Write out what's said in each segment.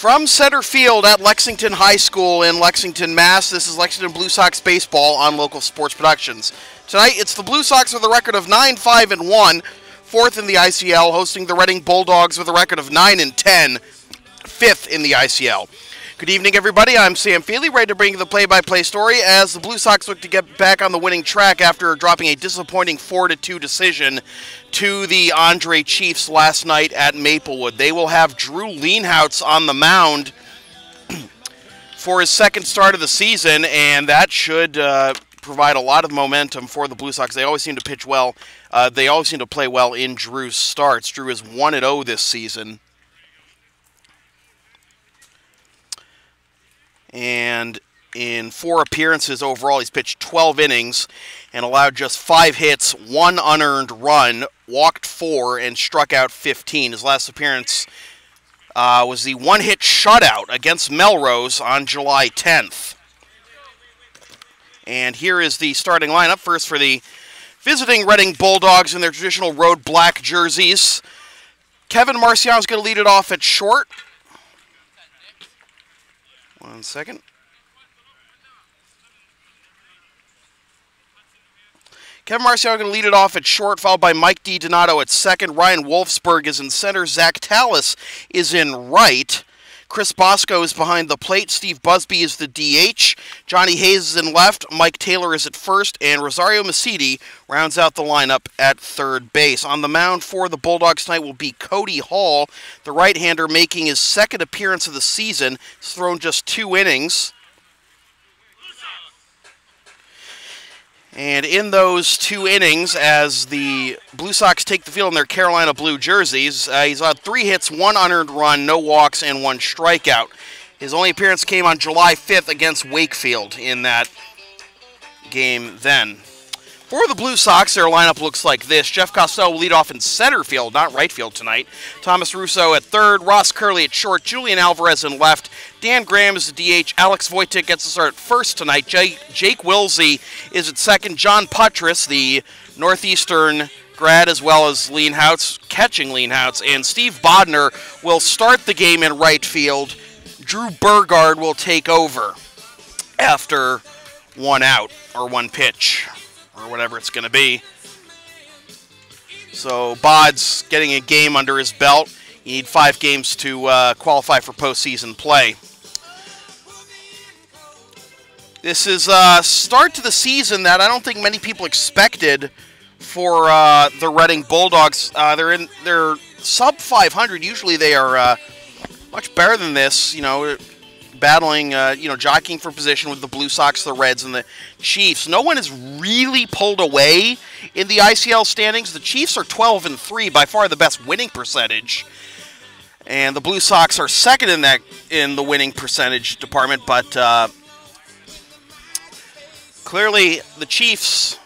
From center field at Lexington High School in Lexington, Mass., this is Lexington Blue Sox baseball on Local Sports Productions. Tonight, it's the Blue Sox with a record of 9-5-1, fourth in the ICL, hosting the Reading Bulldogs with a record of 9-10, fifth in the ICL. Good evening, everybody. I'm Sam Feely, ready to bring you the play-by-play story as the Blue Sox look to get back on the winning track after dropping a disappointing 4-2 decision to the Andre Chiefs last night at Maplewood. They will have Drew Lienhoutz on the mound for his second start of the season, and that should provide a lot of momentum for the Blue Sox. They always seem to pitch well. They always seem to play well in Drew's starts. Drew is 1-0 this season. And in 4 appearances overall, he's pitched 12 innings and allowed just 5 hits, 1 unearned run, walked 4, and struck out 15. His last appearance was the 1-hit shutout against Melrose on July 10th. And here is the starting lineup. First for the visiting Reading Bulldogs in their traditional road black jerseys. Kevin Marciano is going to lead it off at short. 1 second. Kevin Marciano going to lead it off at short, followed by Mike DiDonato at second. Ryan Wolfsburg is in center. Zach Tallis is in right. Chris Bosco is behind the plate. Steve Busby is the DH. Johnny Hayes is in left. Mike Taylor is at first. And Rosario Macidi rounds out the lineup at third base. On the mound for the Bulldogs tonight will be Cody Hall, the right-hander making his second appearance of the season. He's thrown just 2 innings. And in those 2 innings, as the Blue Sox take the field in their Carolina blue jerseys, he's had 3 hits, 1 unearned run, no walks, and 1 strikeout. His only appearance came on July 5th against Wakefield in that game then. For the Blue Sox, their lineup looks like this. Jeff Costello will lead off in center field, not right field tonight. Thomas Russo at third, Ross Curley at short, Julian Alvarez in left, Dan Graham is the DH, Alex Wojcik gets the start at first tonight, Jake Wilsey is at second, John Puttress, the Northeastern grad, as well as Lienhoutz, catching Lienhoutz, and Steve Bodner will start the game in right field. Drew Burgard will take over after 1 out, or 1 pitch, or whatever it's going to be. So Bod's getting a game under his belt. You need 5 games to qualify for postseason play. This is a start to the season that I don't think many people expected for the Reading Bulldogs. They're sub 500. Usually they are much better than this. You know, battling, jockeying for position with the Blue Sox, the Reds, and the Chiefs. No one has really pulled away in the ICL standings. The Chiefs are 12-3, by far the best winning percentage. And the Blue Sox are second in the winning percentage department, but clearly the Chiefs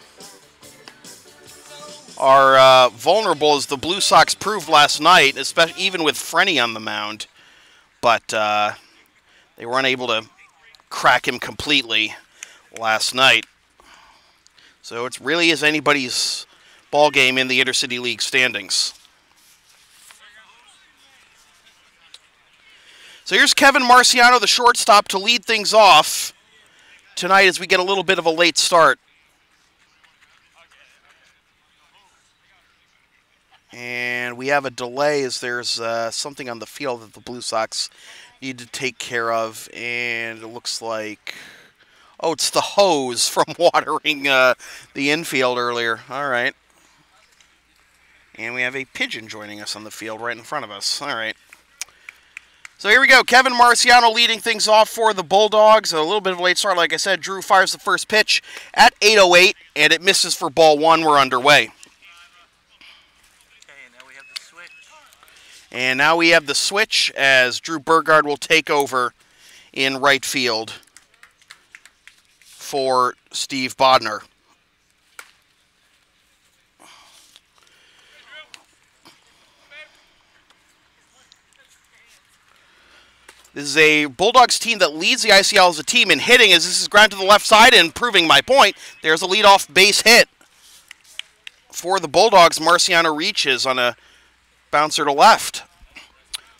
are vulnerable, as the Blue Sox proved last night, especially even with Frenny on the mound. But they were unable to crack him completely last night. So it really is anybody's ball game in the Intercity League standings. So here's Kevin Marciano, the shortstop, to lead things off tonight as we get a little bit of a late start. And we have a delay as there's something on the field that the Blue Sox need to take care of, and it looks like, oh, it's the hose from watering the infield earlier. All right. And we have a pigeon joining us on the field right in front of us. All right. So here we go. Kevin Marciano leading things off for the Bulldogs. A little bit of a late start, like I said. Drew fires the first pitch at 8:08, and it misses for ball 1. We're underway. And now we have the switch as Drew Burgard will take over in right field for Steve Bodner. This is a Bulldogs team that leads the ICL as a team in hitting, as this is ground to the left side, and proving my point, there's a leadoff base hit for the Bulldogs. Marciano reaches on a bouncer to left.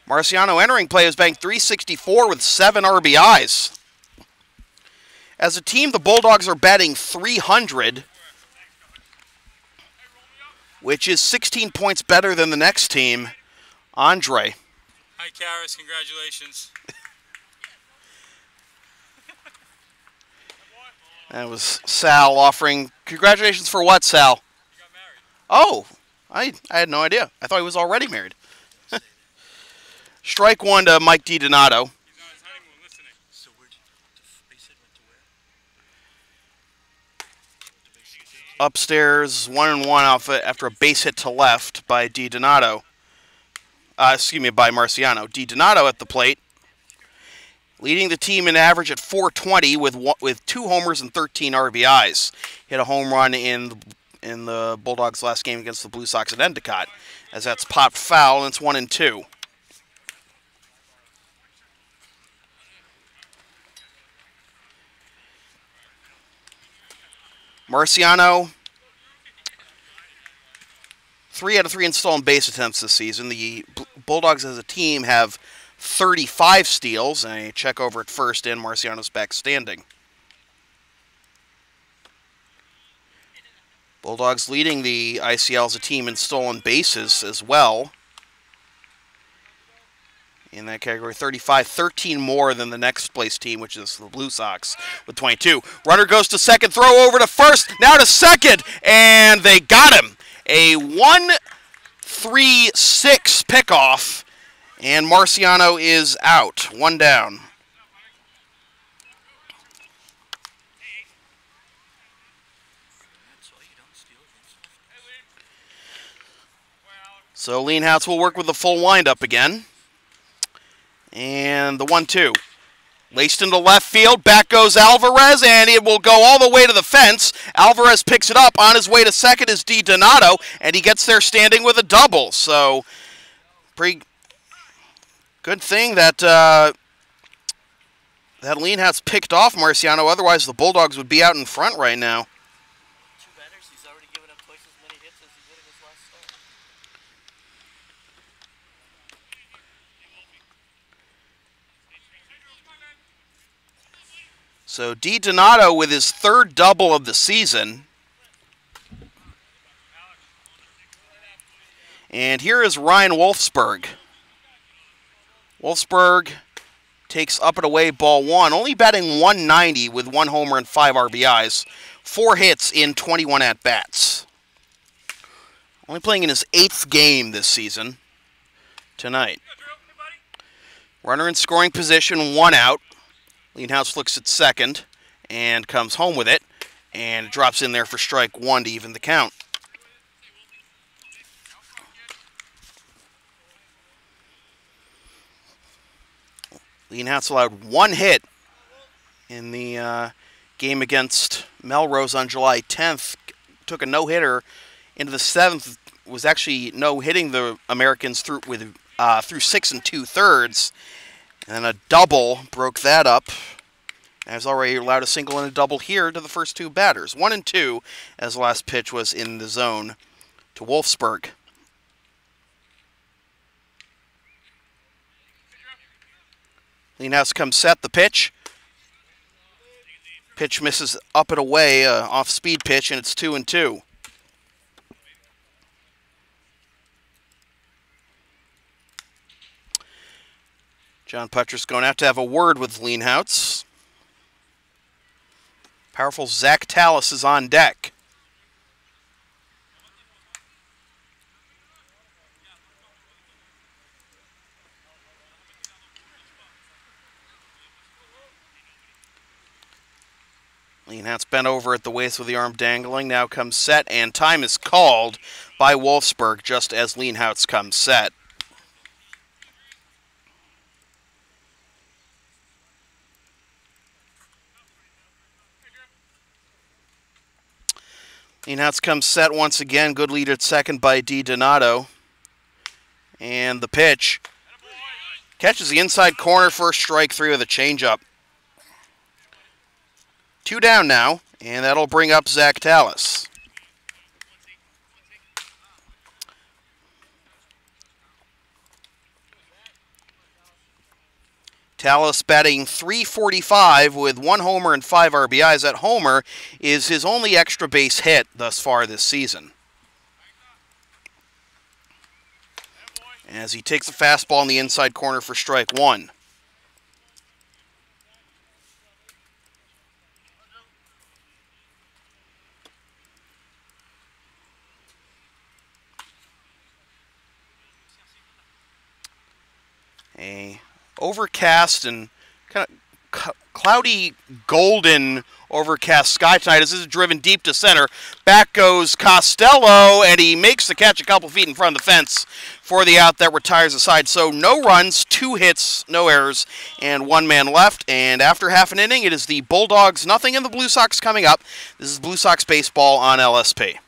Marciano entering play is batting .364 with 7 RBIs. As a team, the Bulldogs are batting .300, which is 16 points better than the next team, Andre. Hi, Karis. Congratulations. That was Sal offering. Congratulations for what, Sal? You got married. Oh, I had no idea. I thought he was already married. Strike one to Mike DiDonato. He's on his honeymoon listening. So where'd you, the base hit went to where? Upstairs, 1-1 off after a base hit to left by DiDonato. Excuse me, by Marciano. DiDonato at the plate, leading the team in average at .420 with 2 homers and 13 RBIs. Hit a home run in the Bulldogs' last game against the Blue Sox at Endicott, as that's popped foul, and it's 1-2. Marciano, 3 out of 3 in stolen base attempts this season. The Bulldogs as a team have 35 steals, and a check over at first, and Marciano's back standing. Bulldogs leading the ICL as a team in stolen bases as well. In that category, 35, 13 more than the next place team, which is the Blue Sox with 22. Runner goes to second, throw over to first, now to second, and they got him. A 1-3-6 pickoff, and Marciano is out, 1 down. So Leanhouse will work with the full windup again. And the 1-2. Laced into left field. Back goes Alvarez, and it will go all the way to the fence. Alvarez picks it up. On his way to second is DiDonato, and he gets there standing with a double. So, pretty good thing that that Leanhouse picked off Marciano. Otherwise, the Bulldogs would be out in front right now. 2 batters. He's already given up twice as many hits as he did in his last start. So DiDonato with his 3rd double of the season. And here is Ryan Wolfsburg. Wolfsburg takes up and away ball 1, only batting .190 with 1 homer and 5 RBIs. 4 hits in 21 at-bats. Only playing in his 8th game this season tonight. Runner in scoring position, 1 out. Leanhouse looks at second and comes home with it, and drops in there for strike 1 to even the count. Leanhouse allowed 1 hit in the game against Melrose on July 10th. Took a no-hitter into the 7th. Was actually no-hitting the Americans through 6 2/3. And then a double broke that up. Has already allowed a single and a double here to the first 2 batters. 1-2 as the last pitch was in the zone to Wolfsburg. Leanhouse comes set, the pitch. Pitch misses up and away, off-speed pitch, and it's 2-2. John Putras going to have a word with Leanhouse. Powerful Zach Tallis is on deck. Leanhouse bent over at the waist with the arm dangling. Now comes set, and time is called by Wolfsburg just as Leanhouse comes set. Leanhouse comes set once again. Good lead at second by DiDonato. And the pitch. Catches the inside corner for strike 3 with a changeup. 2 down now, and that'll bring up Zach Tallis. Tallis batting .345 with 1 homer and 5 RBIs. That homer is his only extra base hit thus far this season. As he takes a fastball in the inside corner for strike 1. A overcast and kind of cloudy golden overcast sky tonight as this is driven deep to center. Back goes Costello, and he makes the catch a couple feet in front of the fence for the out that retires the side. So no runs, 2 hits, no errors, and 1 man left. And after half an inning, it is the Bulldogs, nothing, and the Blue Sox coming up. This is Blue Sox baseball on LSP.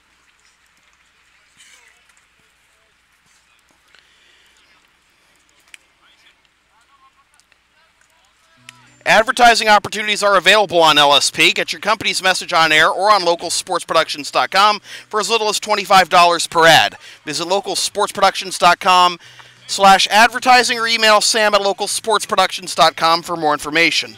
Advertising opportunities are available on LSP. Get your company's message on air or on localsportsproductions.com for as little as $25 per ad. Visit localsportsproductions.com/advertising or email sam@localsportsproductions.com for more information.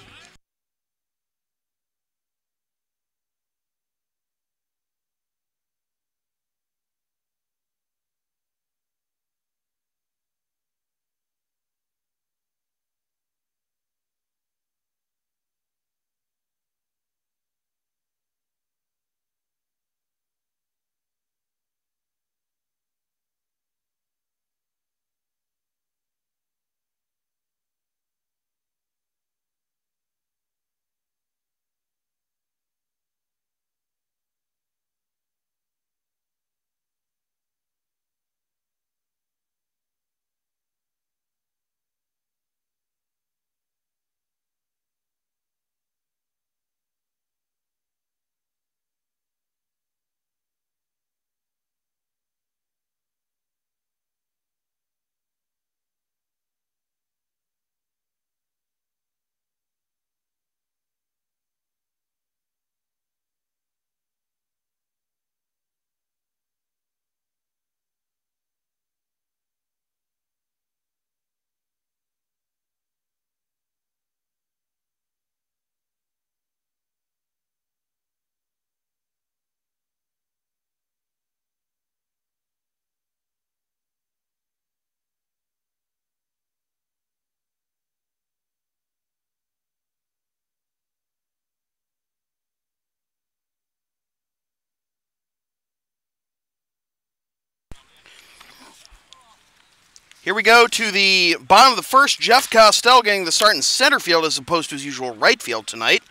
Here we go to the bottom of the first. Jeff Costello getting the start in center field as opposed to his usual right field tonight.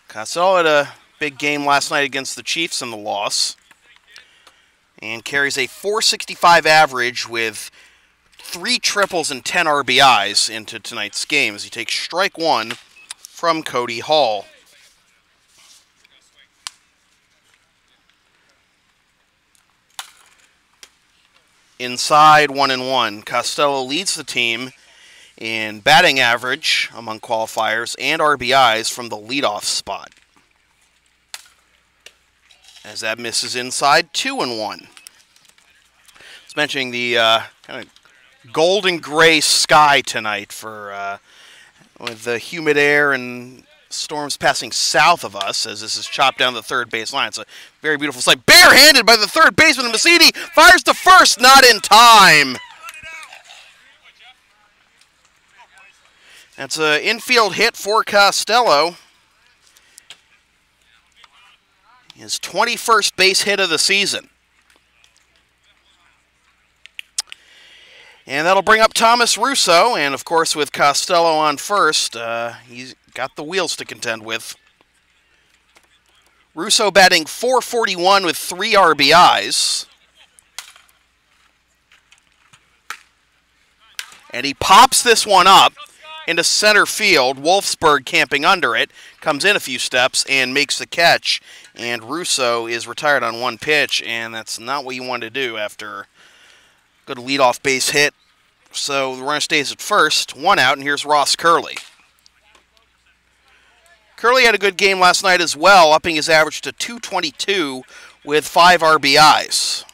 Costello had a big game last night against the Chiefs in the loss and carries a .465 average with 3 triples and 10 RBIs into tonight's game as he takes strike 1 from Cody Hall. Inside 1-1. Costello leads the team in batting average among qualifiers and RBIs from the leadoff spot. As that misses inside 2-1. It's mentioning the kind of golden gray sky tonight for with the humid air and storms passing south of us as this is chopped down the third base line. It's a very beautiful sight. Barehanded by the third baseman, and Massini fires to first, not in time. That's an infield hit for Costello. His 21st base hit of the season. And that'll bring up Thomas Russo, and of course with Costello on first, he's got the wheels to contend with. Russo batting .441 with 3 RBIs. And he pops this one up into center field. Wolfsburg camping under it, comes in a few steps and makes the catch. And Russo is retired on 1 pitch, and that's not what you want to do after a good leadoff base hit. So the runner stays at first, 1 out, and here's Ross Curley. Curley had a good game last night as well, upping his average to .222 with 5 RBIs.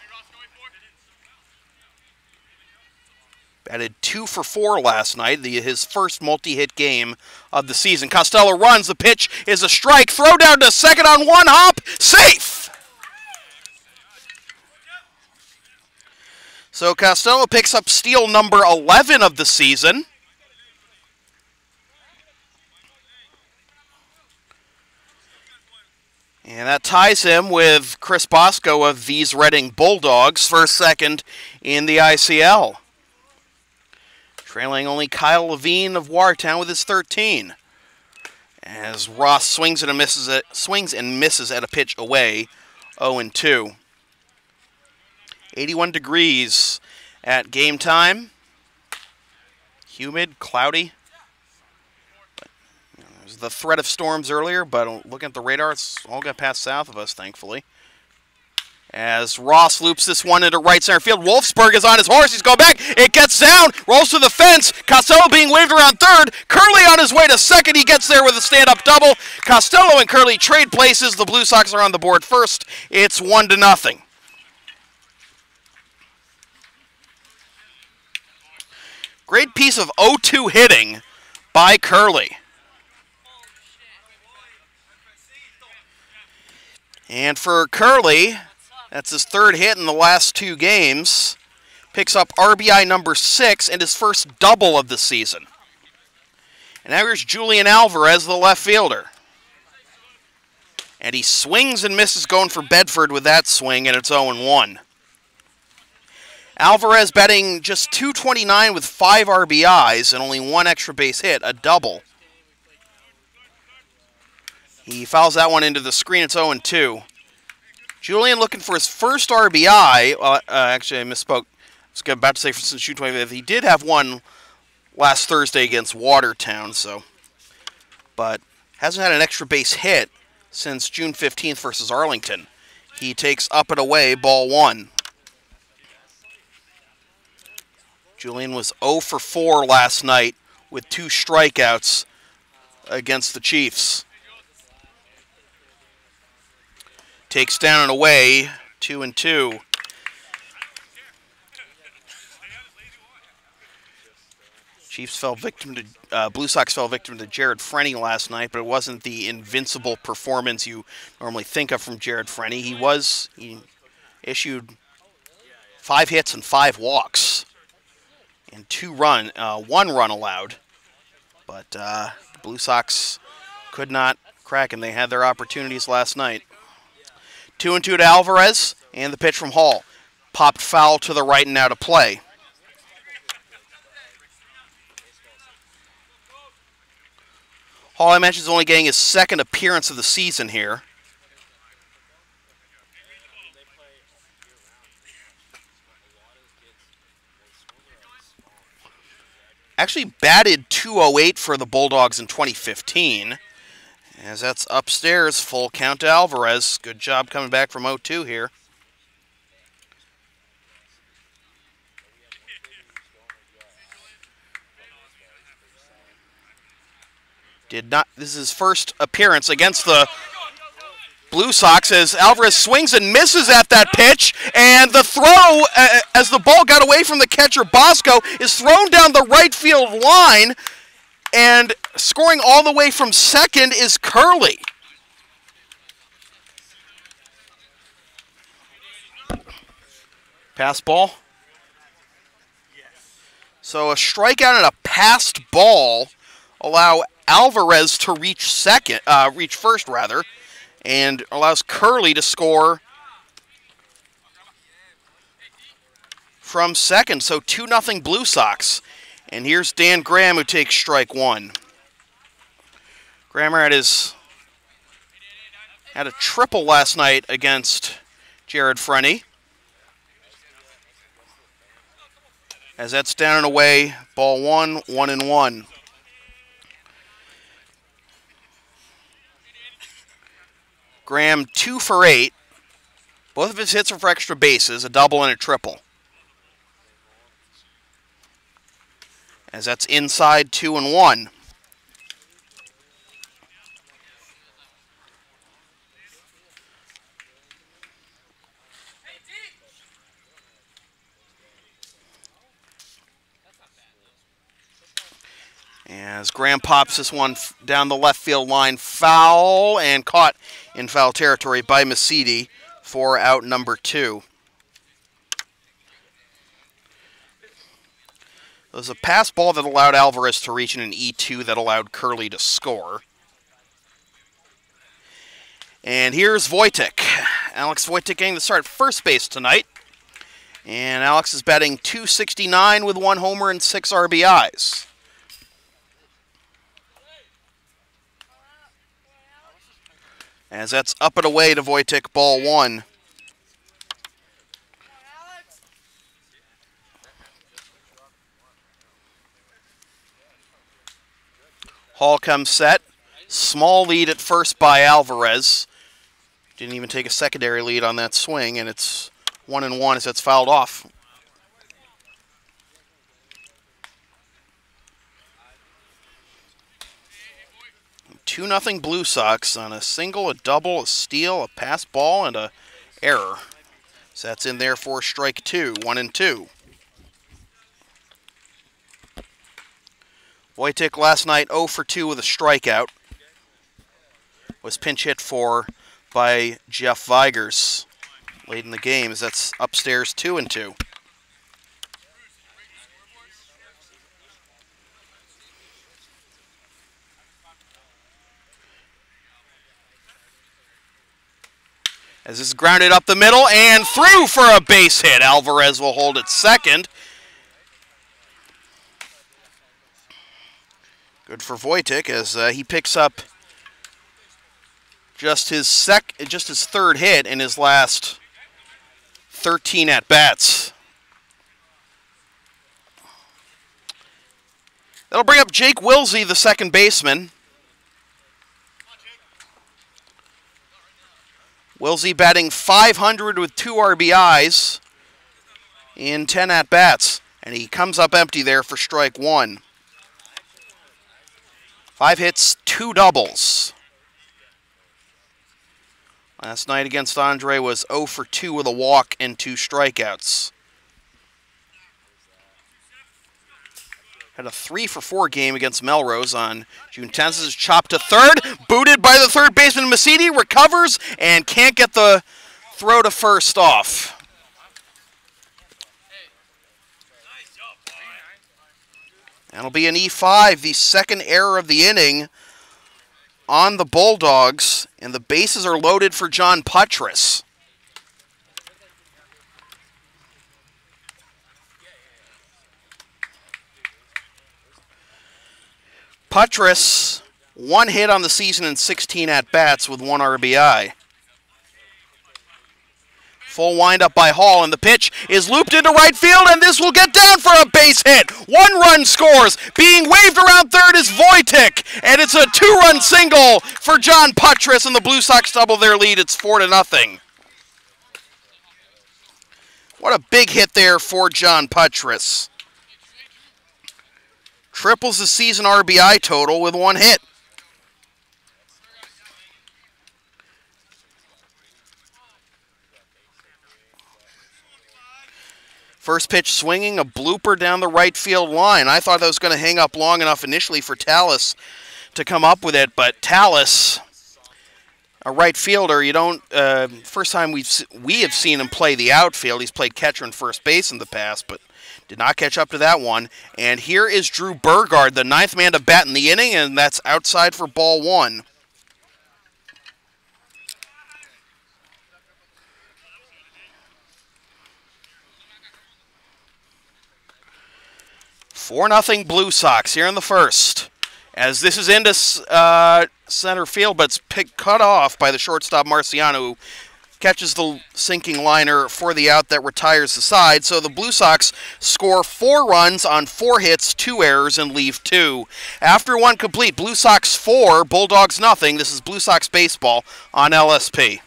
Batted 2 for 4 last night, his first multi-hit game of the season. Costello runs, the pitch is a strike, throw down to second on one hop, safe! So Costello picks up steal number 11 of the season. And that ties him with Chris Bosco of these Reading Bulldogs, first, second in the ICL. Trailing only Kyle Levine of Watertown with his 13. As Ross swings and misses at a pitch away, 0-2. 81 degrees at game time. Humid, cloudy. There's the threat of storms earlier, but looking at the radar, it's all got past south of us, thankfully. As Ross loops this one into right center field. Wolfsburg is on his horse. He's going back. It gets down. Rolls to the fence. Costello being waved around third. Curley on his way to second. He gets there with a stand-up double. Costello and Curley trade places. The Blue Sox are on the board first. It's 1-0. Great piece of 0-2 hitting by Curley. And for Curley, that's his third hit in the last 2 games. Picks up RBI number 6 and his first double of the season. And now here's Julian Alvarez, the left fielder. And he swings and misses going for Bedford with that swing, and it's 0-1. Alvarez batting just .229 with 5 RBIs and only 1 extra base hit, a double. He fouls that one into the screen. It's 0-2. Julian looking for his first RBI. Actually, I misspoke. I was about to say since June 25th. He did have one last Thursday against Watertown, but hasn't had an extra base hit since June 15th versus Arlington. He takes up and away, ball 1. Julian was 0 for 4 last night with 2 strikeouts against the Chiefs. Takes down and away, 2-2. Blue Sox fell victim to Jared Frenny last night, but it wasn't the invincible performance you normally think of from Jared Frenny. He issued 5 hits and 5 walks, and 1 run allowed. But the Blue Sox could not crack him. They had their opportunities last night. 2-2 to Alvarez, and the pitch from Hall. Popped foul to the right and out of play. Hall, I mentioned, is only getting his second appearance of the season here. Actually batted .208 for the Bulldogs in 2015. As that's upstairs, full count to Alvarez. Good job coming back from 0-2 here. This is his first appearance against the Blue Sox as Alvarez swings and misses at that pitch, and the throw, as the ball got away from the catcher Bosco, is thrown down the right field line, and scoring all the way from second is Curley. Pass ball. So a strikeout and a passed ball allow Alvarez to reach first, and allows Curley to score from second. So 2-0 Blue Sox. And here's Dan Graham, who takes strike 1. Grammer had a triple last night against Jared Frenny. As that's down and away, ball 1, 1-1. Graham 2 for 8. Both of his hits are for extra bases, a double and a triple. As that's inside 2-1. As Graham pops this one down the left field line, foul, and caught in foul territory by Mesiti for out number 2. It was a pass ball that allowed Alvarez to reach in an E2 that allowed Curley to score. And here's Wojtek. Alex Wojtek getting the start at first base tonight. And Alex is batting .269 with 1 homer and 6 RBIs. As that's up and away to Wojtek, ball 1. Hall comes set. Small lead at first by Alvarez. Didn't even take a secondary lead on that swing, and it's 1-1 as that's fouled off. Two 2-0 Blue Sox on a single, a double, a steal, a pass ball, and a error. So that's in there for strike 2, 1-2. Wojtek last night 0 for 2 with a strikeout. Was pinch hit for by Jeff Vigers late in the game as that's upstairs 2-2. As this is grounded up the middle and through for a base hit. Alvarez will hold it second. Good for Wojtek as he picks up just his third hit in his last 13 at-bats. That'll bring up Jake Wilsey, the second baseman. Wilsey batting .500 with 2 RBIs in 10 at-bats, and he comes up empty there for strike 1. 5 hits, 2 doubles. Last night against Andre was 0 for 2 with a walk and 2 strikeouts. Had a 3 for 4 game against Melrose on June 10th. This is chopped to third, booted by the third baseman Mesiti, recovers and can't get the throw to first off. That'll be an E5, the second error of the inning on the Bulldogs, and the bases are loaded for John Puttress. Puttress, 1 hit on the season and 16 at-bats with 1 RBI. Full windup by Hall, and the pitch is looped into right field, and this will get down for a base hit. 1 run scores. Being waved around third is Wojtek, and it's a 2-run single for John Puttress, and the Blue Sox double their lead. It's 4-0. What a big hit there for John Puttress. Triples the season RBI total with 1 hit. First pitch swinging, a blooper down the right field line. I thought that was going to hang up long enough initially for Tallis to come up with it, but Tallis, a right fielder, you don't. First time we have seen him play the outfield. He's played catcher and first base in the past, but did not catch up to that one. And here is Drew Burgard, the 9th man to bat in the inning, and that's outside for ball 1. .4-0 Blue Sox here in the first. As this is into center field, but it's cut off by the shortstop Marciano, who catches the sinking liner for the out that retires the side. So the Blue Sox score 4 runs on 4 hits, 2 errors, and leave 2. After 1 complete, Blue Sox 4, Bulldogs nothing. This is Blue Sox baseball on LSP.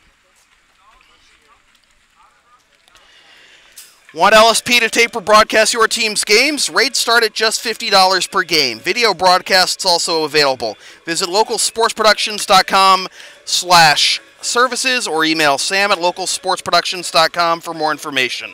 Want LSP to tape or broadcast your team's games? Rates start at just $50 per game. Video broadcasts also available. Visit localsportsproductions.com/services or email Sam at localsportsproductions.com for more information.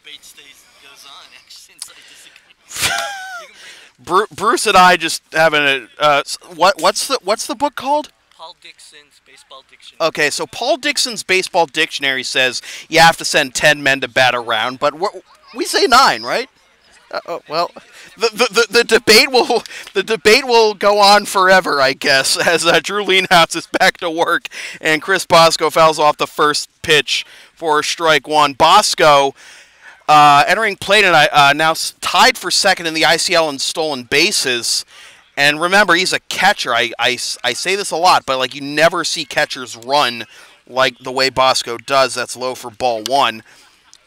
debate goes on, actually, since I disagree. You can bring that. Bruce and I just having a what's the book called? Paul Dixon's Baseball Dictionary. Okay, so Paul Dixon's Baseball Dictionary says you have to send 10 men to bat around, but we say 9, right? Well, the debate will go on forever, I guess, as Drew Leanhouse is back to work and Chris Bosco fouls off the first pitch for strike one. Bosco entering play tonight, now tied for second in the ICL in stolen bases. And remember, he's a catcher. I say this a lot, but like you never see catchers run like the way Bosco does. That's low for ball one.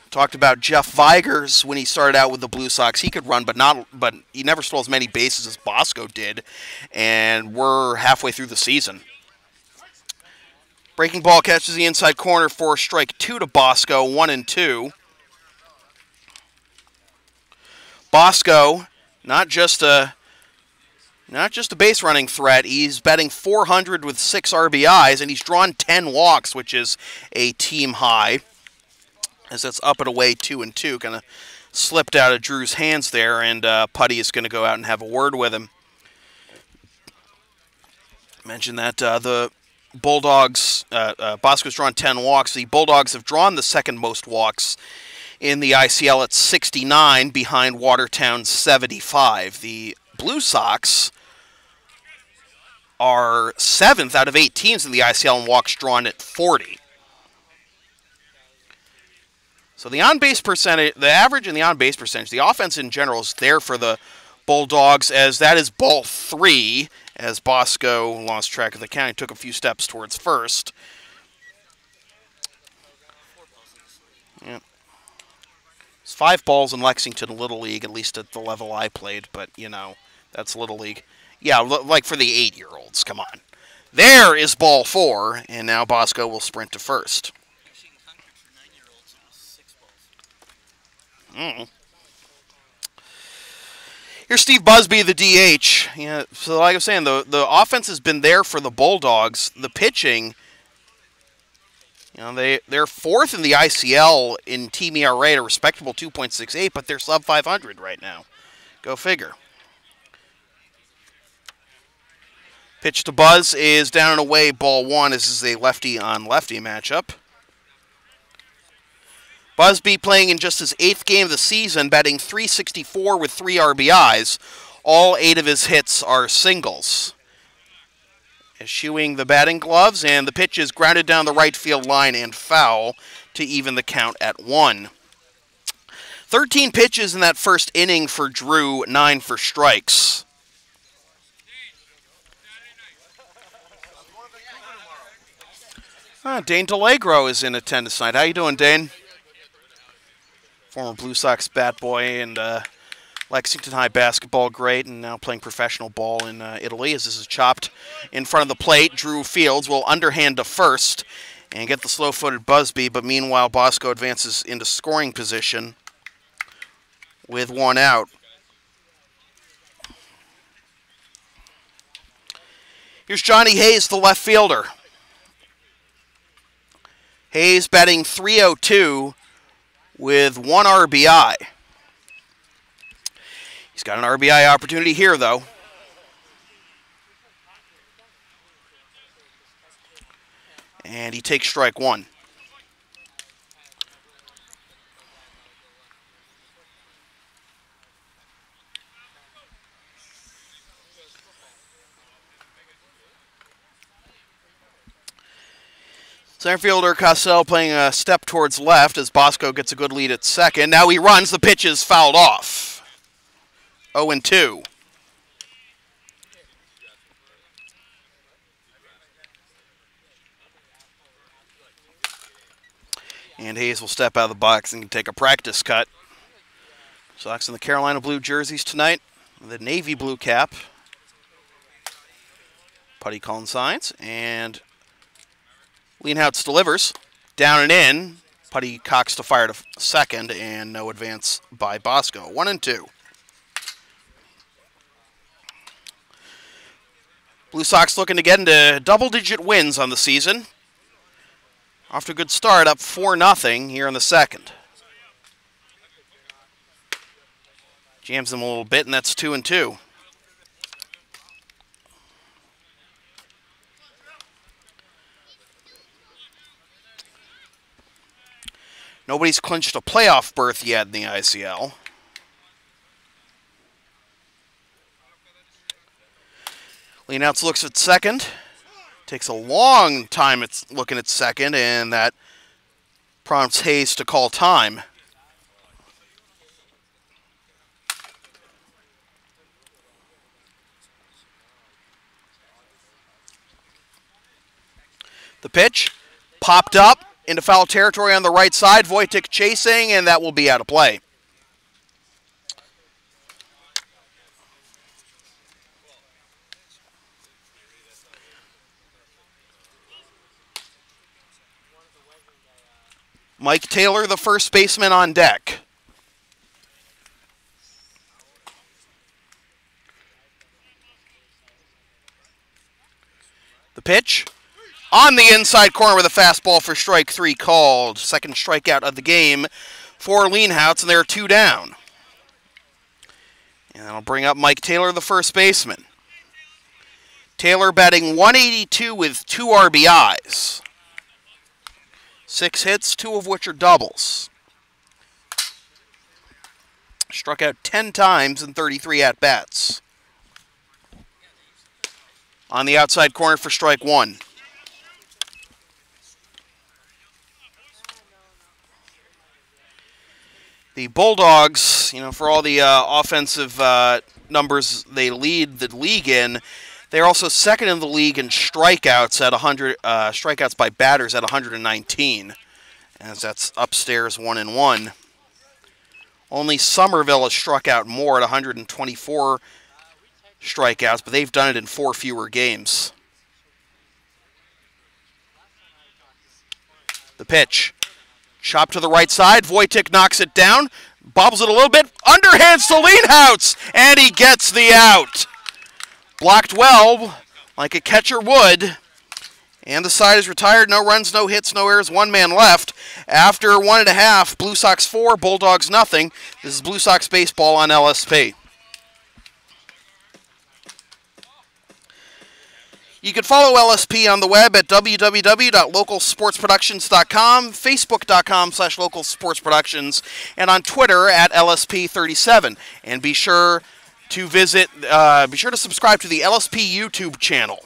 Talked about Jeff Vigers when he started out with the Blue Sox. He could run, but he never stole as many bases as Bosco did. And we're halfway through the season. Breaking ball catches the inside corner for strike 2 to Bosco, 1-2. Bosco, not just a base running threat. He's batting .400 with 6 RBIs, and he's drawn 10 walks, which is a team high. As that's up and away 2-2, kind of slipped out of Drew's hands there, and Putty is going to go out and have a word with him. Mentioned that the Bulldogs, Bosco's drawn 10 walks. The Bulldogs have drawn the second most walks in the ICL at 69, behind Watertown's 75. The Blue Sox are 7th out of 8 teams in the ICL in walks drawn at 40. So the on-base percentage, the average and the on-base percentage, the offense in general is there for the Bulldogs, as that is ball 3, as Bosco lost track of the count. He took a few steps towards first. Yeah. It's 5 balls in Lexington Little League, at least at the level I played, but, you know, that's Little League. Yeah, like for the 8-year-olds, come on. There is ball 4, and now Bosco will sprint to first. Here's Steve Busby, the DH. Yeah, so like I was saying, the offense has been there for the Bulldogs. The pitching, you know, they're 4th in the ICL in team ERA at a respectable 2.68, but they're sub 500 right now. Go figure. Pitch to Buzz is down and away, ball 1. This is a lefty-on-lefty matchup. Busby playing in just his 8th game of the season, batting .364 with 3 RBIs. All 8 of his hits are singles. Eschewing the batting gloves, and the pitch is grounded down the right field line and foul to even the count at 1. 13 pitches in that first inning for Drew, 9 for strikes. Dane DeLagro is in attendance tonight. How you doing, Dane? Former Blue Sox bat boy and Lexington High basketball great, and now playing professional ball in Italy. As this is chopped in front of the plate, Drew Fields will underhand to first and get the slow-footed Busby, but meanwhile Bosco advances into scoring position with 1 out. Here's Johnny Hayes, the left fielder. Hayes batting .302 with 1 RBI. He's got an RBI opportunity here, though. And he takes strike 1. Center fielder Cassell playing a step towards left as Bosco gets a good lead at second. Now he runs. The pitch is fouled off. 0-2. And Hayes will step out of the box and take a practice cut. Sox in the Carolina blue jerseys tonight. The navy blue cap. Putty calling signs. And Leanhouse delivers. Down and in. Putty cocks to fire to second, and no advance by Bosco. 1-2. Blue Sox looking to get into double-digit wins on the season. Off to a good start, up 4-0 here in the second. Jams him a little bit, and that's 2-2. Nobody's clinched a playoff berth yet in the ICL. Leanouts looks at second. Takes a long time it's looking at second, and that prompts Hayes to call time. The pitch popped up into foul territory on the right side. Wojtek chasing, and that will be out of play. Mike Taylor, the first baseman, on deck. The pitch on the inside corner with a fastball for strike 3 called. Second strikeout of the game for Leanhouts, and they're 2 down. And that'll bring up Mike Taylor, the first baseman. Taylor batting .182 with 2 RBIs. 6 hits, 2 of which are doubles. Struck out 10 times in 33 at-bats. On the outside corner for strike 1. The Bulldogs, for all the offensive numbers they lead the league in, they're also second in the league in strikeouts at 100 strikeouts by batters at 119, as that's upstairs 1-1. Only Somerville has struck out more at 124 strikeouts, but they've done it in 4 fewer games. The pitch. Chop to the right side. Wojtek knocks it down. Bobbles it a little bit. Underhands to Leanhouts. And he gets the out. Blocked well, like a catcher would. And the side is retired. No runs, no hits, no errors. 1 man left. After 1.5, Blue Sox 4, Bulldogs nothing. This is Blue Sox baseball on LSP. You can follow LSP on the web at www.localsportsproductions.com, facebook.com/localsportsproductions, and on Twitter at LSP37. And be sure to subscribe to the LSP YouTube channel.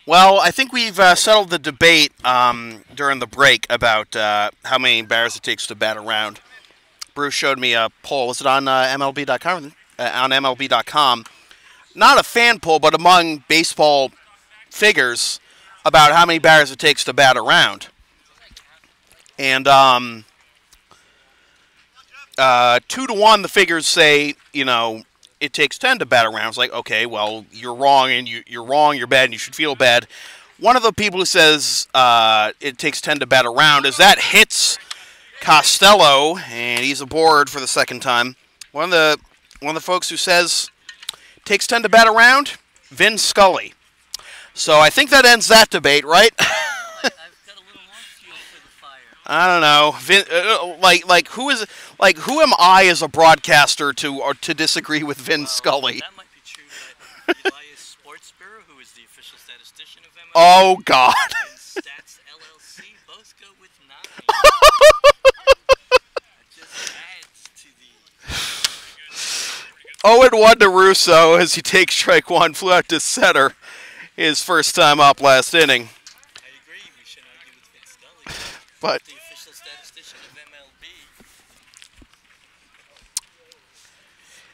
Well, I think we've settled the debate during the break about how many batters it takes to bat around. Bruce showed me a poll. Was it on MLB.com? On MLB.com. Not a fan poll, but among baseball figures about how many batters it takes to bat around. And 2-1, the figures say, it takes 10 to bat around. It's like, okay, well, you're wrong, and you're wrong, you're bad, and you should feel bad. one of the people who says it takes 10 to bat around is that hits Costello, and he's aboard for the second time. One of the folks who says it takes 10 to bat around, Vin Scully. So I think that ends that debate, right? I've got a little more fuel for the fire. I don't know. Who am I as a broadcaster to disagree with Vin Scully? That might be true, but Elias Sports Bureau, who is the official statistician of MLB, Oh God. and Stats LLC both go with 9. That just adds to the... 0-1 to Russo as he takes strike one, flew out to center his first time up last inning. I agree, we shouldn't argue with Vince Scully, But the official statistician of MLB.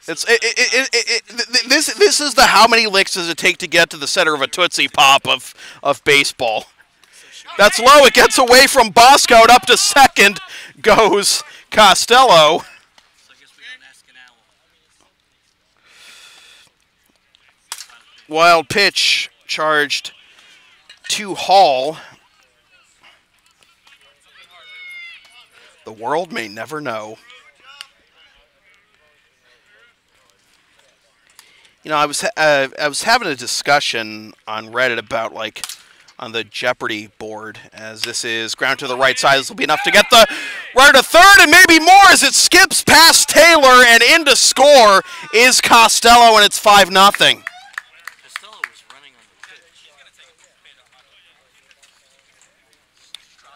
this is the how many licks does it take to get to the center of a Tootsie Pop of baseball. That's low. It gets away from Bosco and up to second goes Costello. So I guess we don't ask an owl. Wild pitch charged to Hall. The world may never know. You know, I was having a discussion on Reddit about, like, on the Jeopardy board, as this is ground to the right side. This will be enough to get the runner to third, and maybe more as it skips past Taylor, and in to score is Costello, and it's 5-0. Costello was running on the pitch.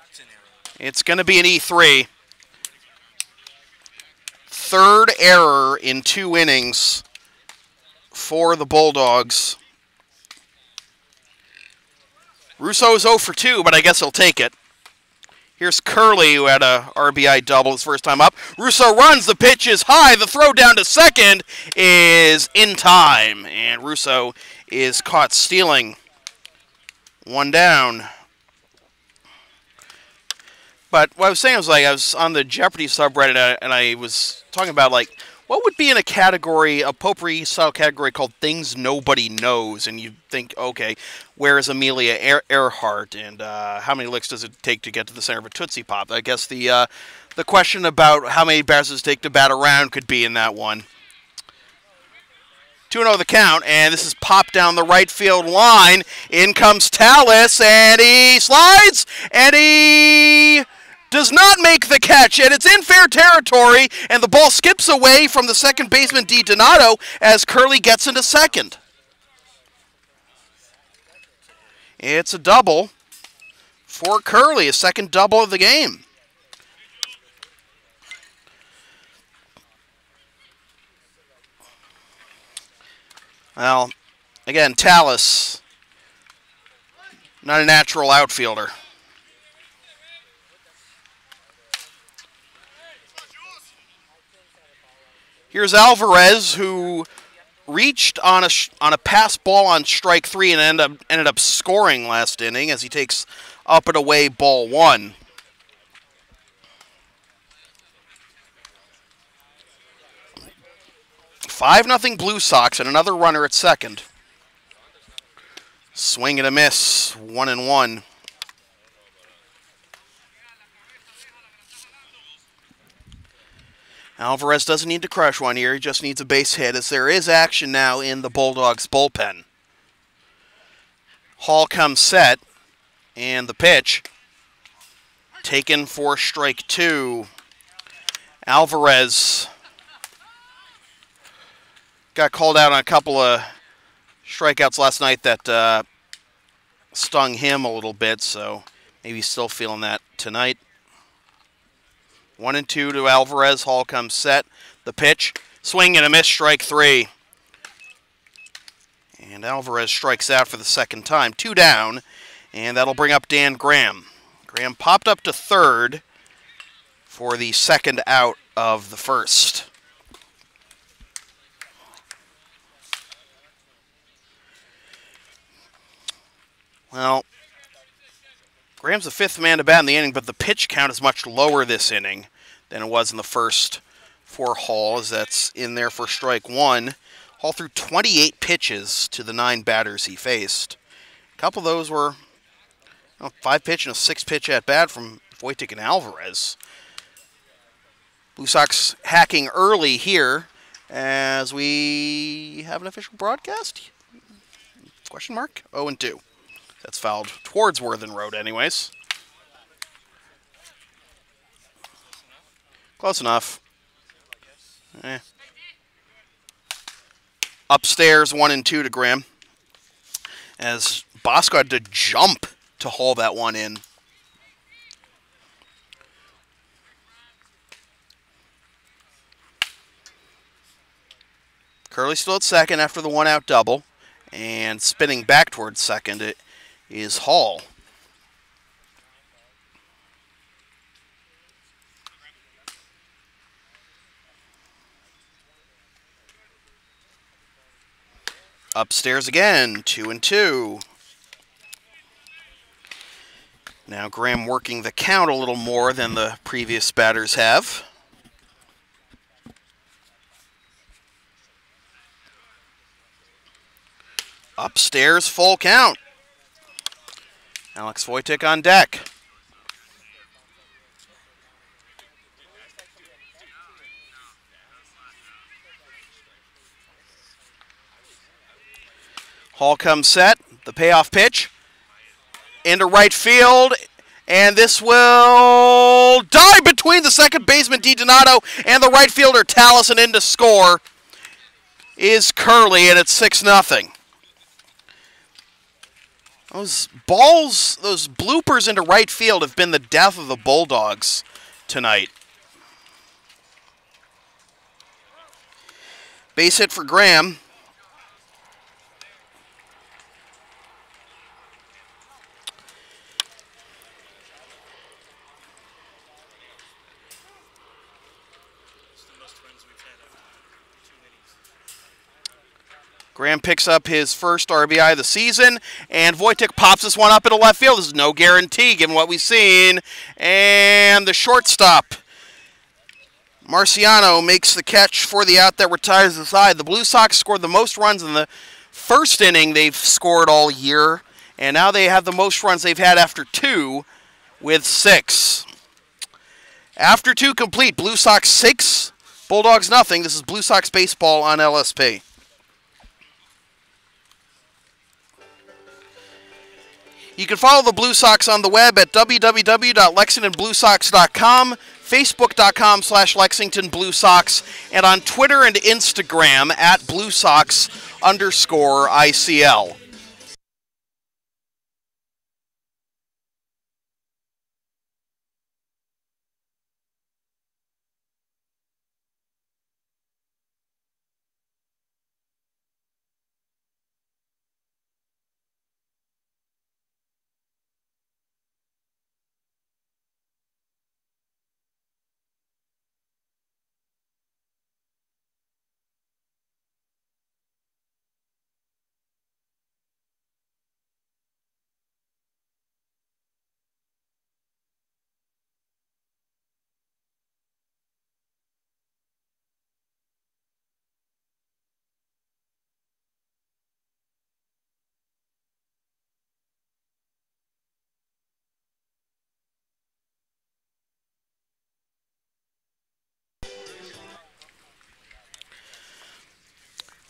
It's an error. It's going to be an E3. Third error in 2 innings for the Bulldogs. Russo is 0 for 2, but I guess he'll take it. Here's Curley, who had a RBI double his first time up. Russo runs, the pitch is high, the throw down to second is in time, and Russo is caught stealing. 1 down. But what I was saying was, like, I was on the Jeopardy subreddit, and I was talking about, like, what would be in a category, a potpourri-style category called Things Nobody Knows? And you think, okay, where is Amelia Earhart? And how many licks does it take to get to the center of a Tootsie Pop? I guess the question about how many bats does it take to bat around could be in that one. 2-0 the count, and this is popped down the right field line. In comes Tallis, and he slides, and he does not make the catch, and it's in fair territory, and the ball skips away from the second baseman, DiDonato, as Curley gets into second. It's a double for Curley, a second double of the game. Well, again, Tallis, not a natural outfielder. Here's Alvarez, who reached on a pass ball on strike 3 and ended up scoring last inning as he takes up and away ball 1. "5-0 Blue Sox and another runner at second. Swing and a miss, 1-1. Alvarez doesn't need to crush one here. He just needs a base hit, as there is action now in the Bulldogs bullpen. Hall comes set, and the pitch taken for strike 2. Alvarez got called out on a couple of strikeouts last night that stung him a little bit, so maybe he's still feeling that tonight. 1-2 to Alvarez. Hall comes set. The pitch, swing and a miss, strike 3. And Alvarez strikes out for the second time. 2 down, and that'll bring up Dan Graham. Graham popped up to third for the second out of the first. Well, Graham's the 5th man to bat in the inning, but the pitch count is much lower this inning than it was in the first for Hall, as that's in there for strike 1. Hall threw 28 pitches to the 9 batters he faced. A couple of those were Oh, 5-pitch and a 6-pitch at bat from Wojtek and Alvarez. Blue Sox hacking early here as we have an official broadcast? Question mark? 0-2. That's fouled towards Worthen Road anyways. Close enough. Upstairs 1-2 to Graham. As Bosco had to jump to haul that one in. Curley still at second after the 1-out double. And spinning back towards second, it is Hall. Upstairs again, 2-2. Now Graham working the count a little more than the previous batters have. Upstairs, full count. Alex Wojtek on deck. Hall comes set. The payoff pitch. Into right field. And this will dive between the second baseman, DiDonato, and the right fielder, Tallison. In to score is Curley, and it's 6-0. Those balls, those bloopers into right field have been the death of the Bulldogs tonight. Base hit for Graham. Graham picks up his first RBI of the season, and Wojtek pops this one up into left field. This is no guarantee given what we've seen. And the shortstop, Marciano, makes the catch for the out that retires the side. The Blue Sox scored the most runs in the first inning they've scored all year, and now they have the most runs they've had after 2 with 6. After 2 complete, Blue Sox 6, Bulldogs nothing. This is Blue Sox baseball on LSP. You can follow the Blue Sox on the web at www.lexingtonbluesox.com, facebook.com/Lexington Blue Sox, and on Twitter and Instagram at BlueSox_ICL.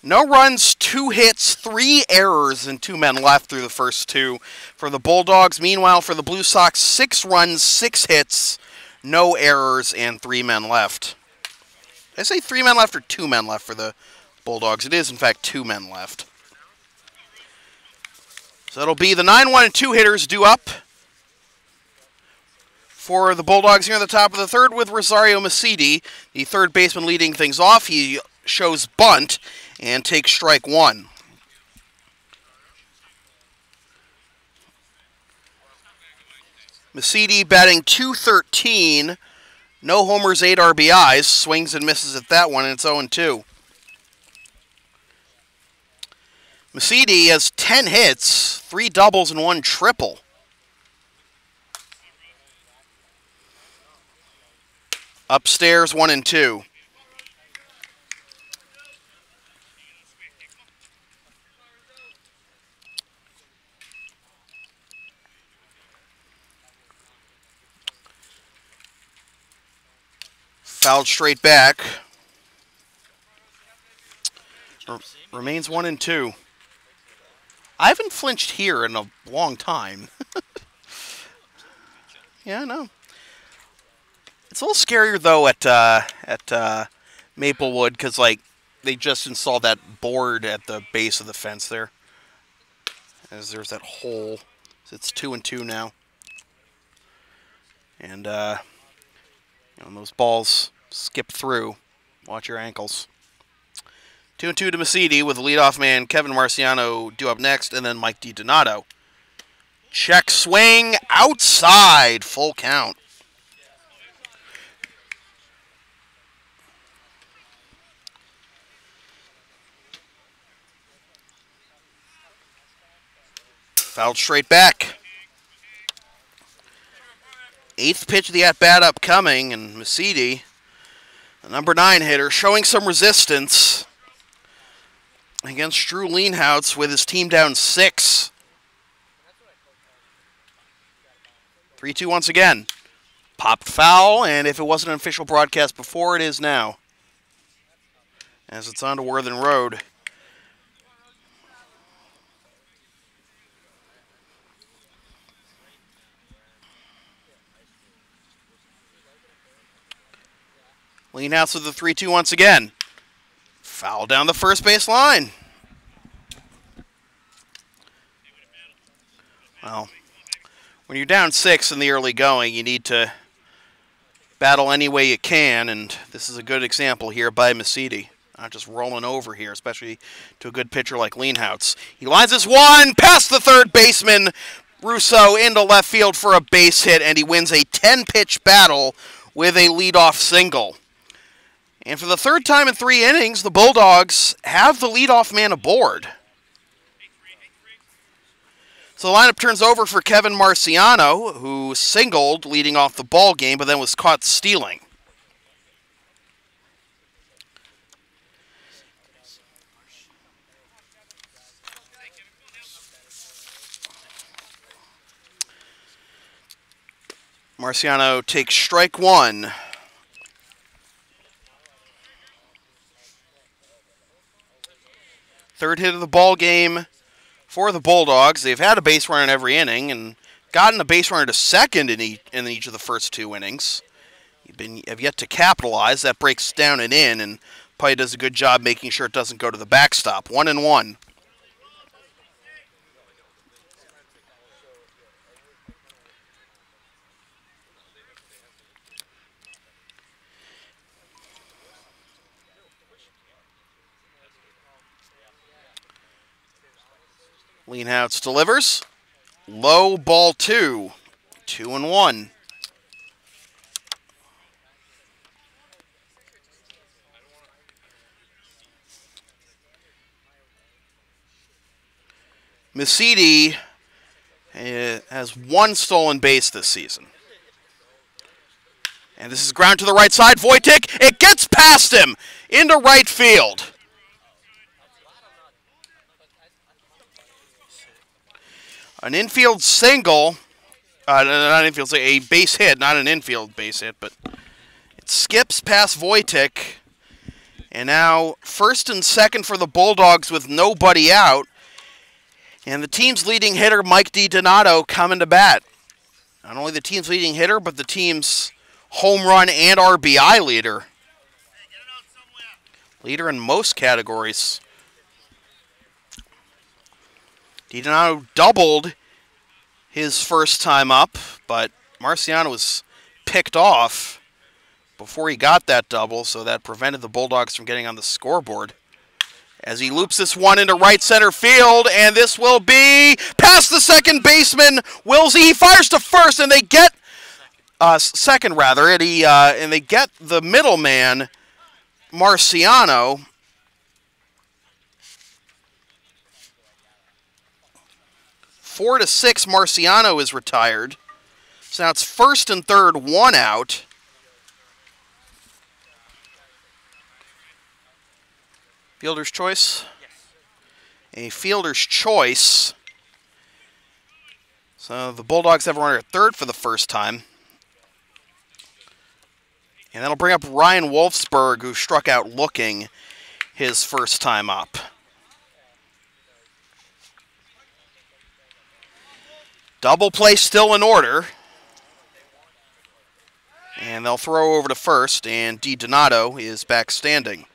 No runs, 2 hits, 3 errors, and 2 men left through the first 2 for the Bulldogs. Meanwhile, for the Blue Sox, 6 runs, 6 hits, no errors, and 3 men left. Did I say 3 men left or 2 men left for the Bulldogs? It is, in fact, 2 men left. So it'll be the 9-1 and 2 hitters due up for the Bulldogs here at the top of the third with Rosario Macidi, the third baseman, leading things off. He shows bunt and takes strike 1. Macidi batting .213, no homers, 8 RBIs, swings and misses at that one, and it's 0-2. Macidi has 10 hits, 3 doubles, and 1 triple. Upstairs, 1-2. Fouled straight back. Remains 1-2. I haven't flinched here in a long time. Yeah, I know. It's a little scarier though at Maplewood because like they just installed that board at the base of the fence there. As there's that hole. So it's 2-2 now. And when those balls skip through, watch your ankles. 2-2 to Mesiti with the leadoff man Kevin Marciano due up next, and then Mike DiDonato. Check swing outside, full count. Fouled straight back. 8th pitch of the at-bat upcoming, and Mesiti, the number 9 hitter, showing some resistance against Drew Lienhoutz with his team down 6. 3-2 once again. Popped foul, and if it wasn't an official broadcast before, it is now. As it's on to Worthen Road. Lienhoutz with the 3-2 once again. Foul down the first base line. Well, when you're down 6 in the early going, you need to battle any way you can, and this is a good example here by Mesiti. Not just rolling over here, especially to a good pitcher like Lienhoutz. He lines this one past the third baseman, Russo, into left field for a base hit, and he wins a 10-pitch battle with a leadoff single. And for the third time in 3 innings, the Bulldogs have the leadoff man aboard. So the lineup turns over for Kevin Marciano, who singled leading off the ball game, but then was caught stealing. Marciano takes strike 1. Third hit of the ball game for the Bulldogs. They've had a base runner in every inning and gotten a base runner to second in each of the first 2 innings. Have yet to capitalize. That breaks down and in, and probably does a good job making sure it doesn't go to the backstop. 1-1. Lienhoutz delivers. Low, ball 2. 2-1. Mesiti has 1 stolen base this season. And this is ground to the right side. Wojtek, it gets past him into right field. An infield single, not infield, a base hit, not an infield base hit, but it skips past Wojtek. And now first and second for the Bulldogs with nobody out. And the team's leading hitter, Mike DiDonato, coming to bat. Not only the team's leading hitter, but the team's home run and RBI leader. Leader in most categories. DiDonato doubled his first time up, but Marciano was picked off before he got that double, so that prevented the Bulldogs from getting on the scoreboard. As he loops this one into right center field, and this will be past the second baseman, Wilsey. He fires to first, and they get second rather, and they get the middleman, Marciano. 4-6, Marciano is retired. So now it's first and third, 1 out. Fielder's choice? Yes. A fielder's choice. So the Bulldogs have a runner at third for the first time. And that'll bring up Ryan Wolfsburg, who struck out looking his first time up. Double play still in order. And they'll throw over to first, and DiDonato is back standing.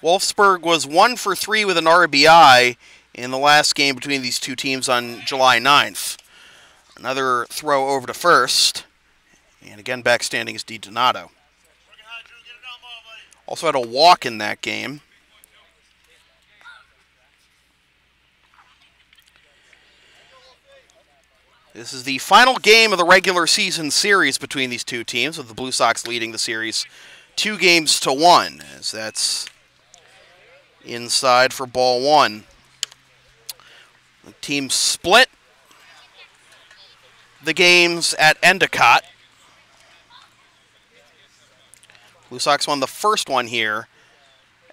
Wolfsburg was 1 for 3 with an RBI in the last game between these two teams on July 9th. Another throw over to first. And again, back standing is DiDonato. Also had a walk in that game. This is the final game of the regular season series between these two teams, with the Blue Sox leading the series 2-1, as that's inside for ball one. The team split the games at Endicott. Blue Sox won the first one here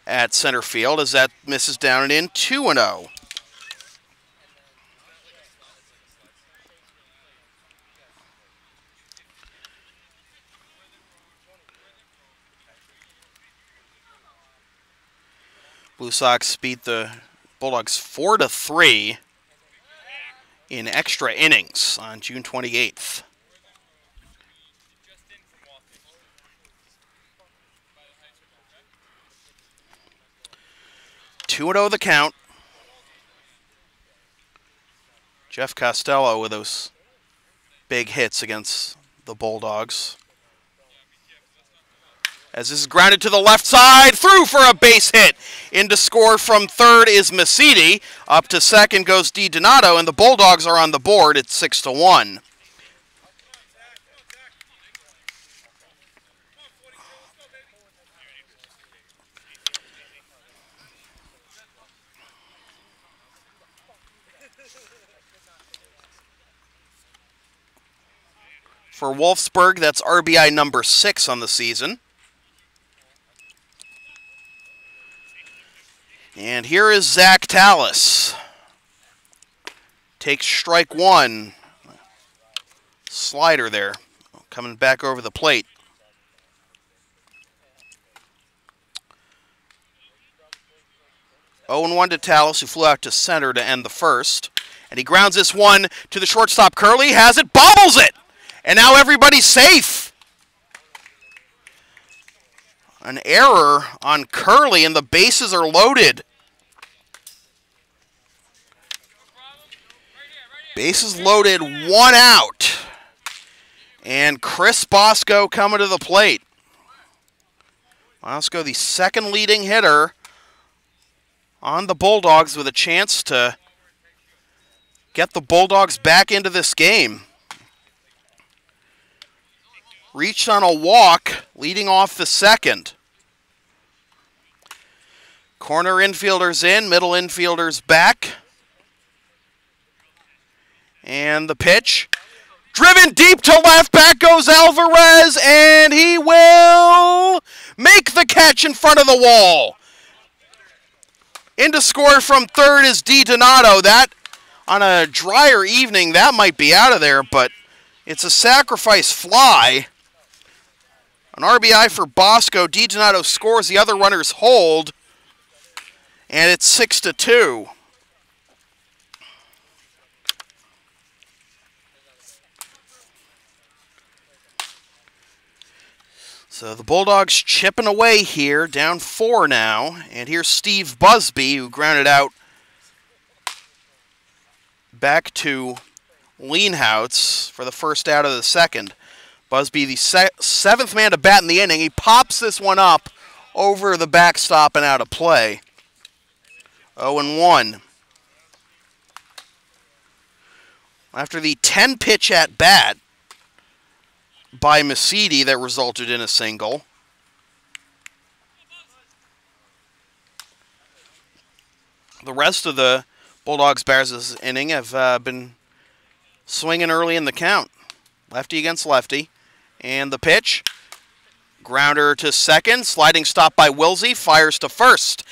at center field, as that misses down and in, 2-0. Blue Sox beat the Bulldogs 4-3 in extra innings on June 28th. Two and 0 the count. Jeff Costello with those big hits against the Bulldogs. As this is grounded to the left side, through for a base hit. In to score from third is Masidi. Up to second goes DiDonato, and the Bulldogs are on the board at 6-1. For Wolfsburg, that's RBI number 6 on the season. And here is Zach Tallis. Takes strike one. Slider there, coming back over the plate. (0-1) to Tallis, who flew out to center to end the first. And he grounds this one to the shortstop. Curley has it, bobbles it! And now everybody's safe. An error on Curley, and the bases are loaded. Bases loaded, 1 out. And Chris Bosco coming to the plate. Bosco, the second leading hitter on the Bulldogs, with a chance to get the Bulldogs back into this game. Reached on a walk, leading off the second. Corner infielders in, middle infielders back. And the pitch. Driven deep to left, back goes Alvarez, and he will make the catch in front of the wall. In to score from third is DiDonato. That, on a drier evening, that might be out of there, but it's a sacrifice fly. An RBI for Bosco. DiDonato scores, the other runners hold, and it's 6-2. So the Bulldogs chipping away here, down 4 now, and here's Steve Busby, who grounded out back to Leanhouse for the first out of the second. Busby, the seventh man to bat in the inning. He pops this one up over the backstop and out of play. 0-1. After the 10-pitch at bat by Masidi that resulted in a single. The rest of the Bulldogs batters this inning have been swinging early in the count. Lefty against lefty. And the pitch, grounder to second, sliding stop by Wilsey, fires to first.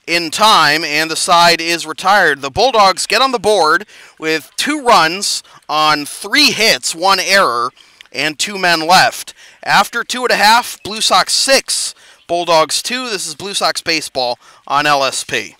in time, and the side is retired. The Bulldogs get on the board with 2 runs on 3 hits, 1 error, and 2 men left. After 2.5, Blue Sox 6, Bulldogs 2. This is Blue Sox baseball on LSP.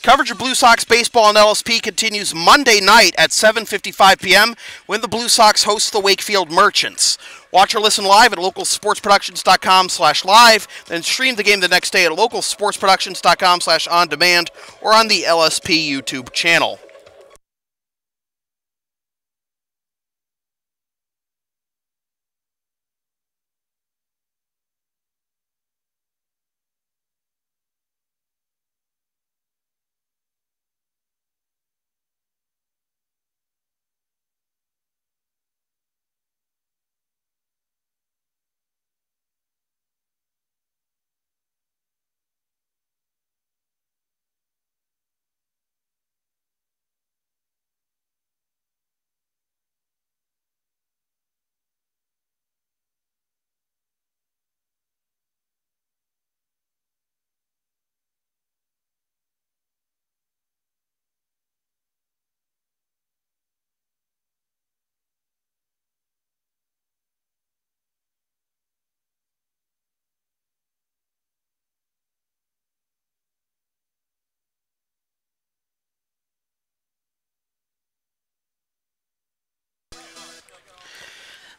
Coverage of Blue Sox baseball on LSP continues Monday night at 7:55 p.m. when the Blue Sox host the Wakefield Merchants. Watch or listen live at localsportsproductions.com/live, then stream the game the next day at localsportsproductions.com/on-demand or on the LSP YouTube channel.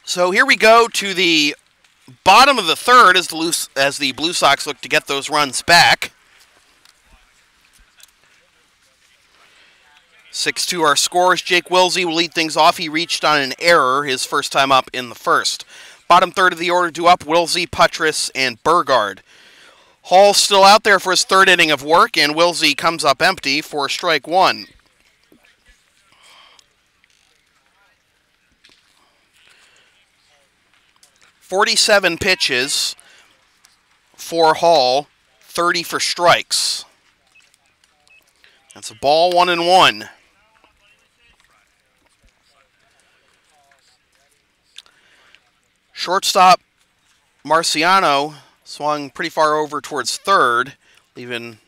So here we go to the bottom of the third as the Blue Sox look to get those runs back. 6-2 our scores. Jake Wilsey will lead things off. He reached on an error his first time up in the first. Bottom third of the order due up, Wilsey, Puttress, and Burgard. Hall's still out there for his third inning of work, and Wilsey comes up empty for strike 1. .47 pitches for Hall, 30 for strikes. That's a ball, 1-1. Shortstop Marciano swung pretty far over towards third, leaving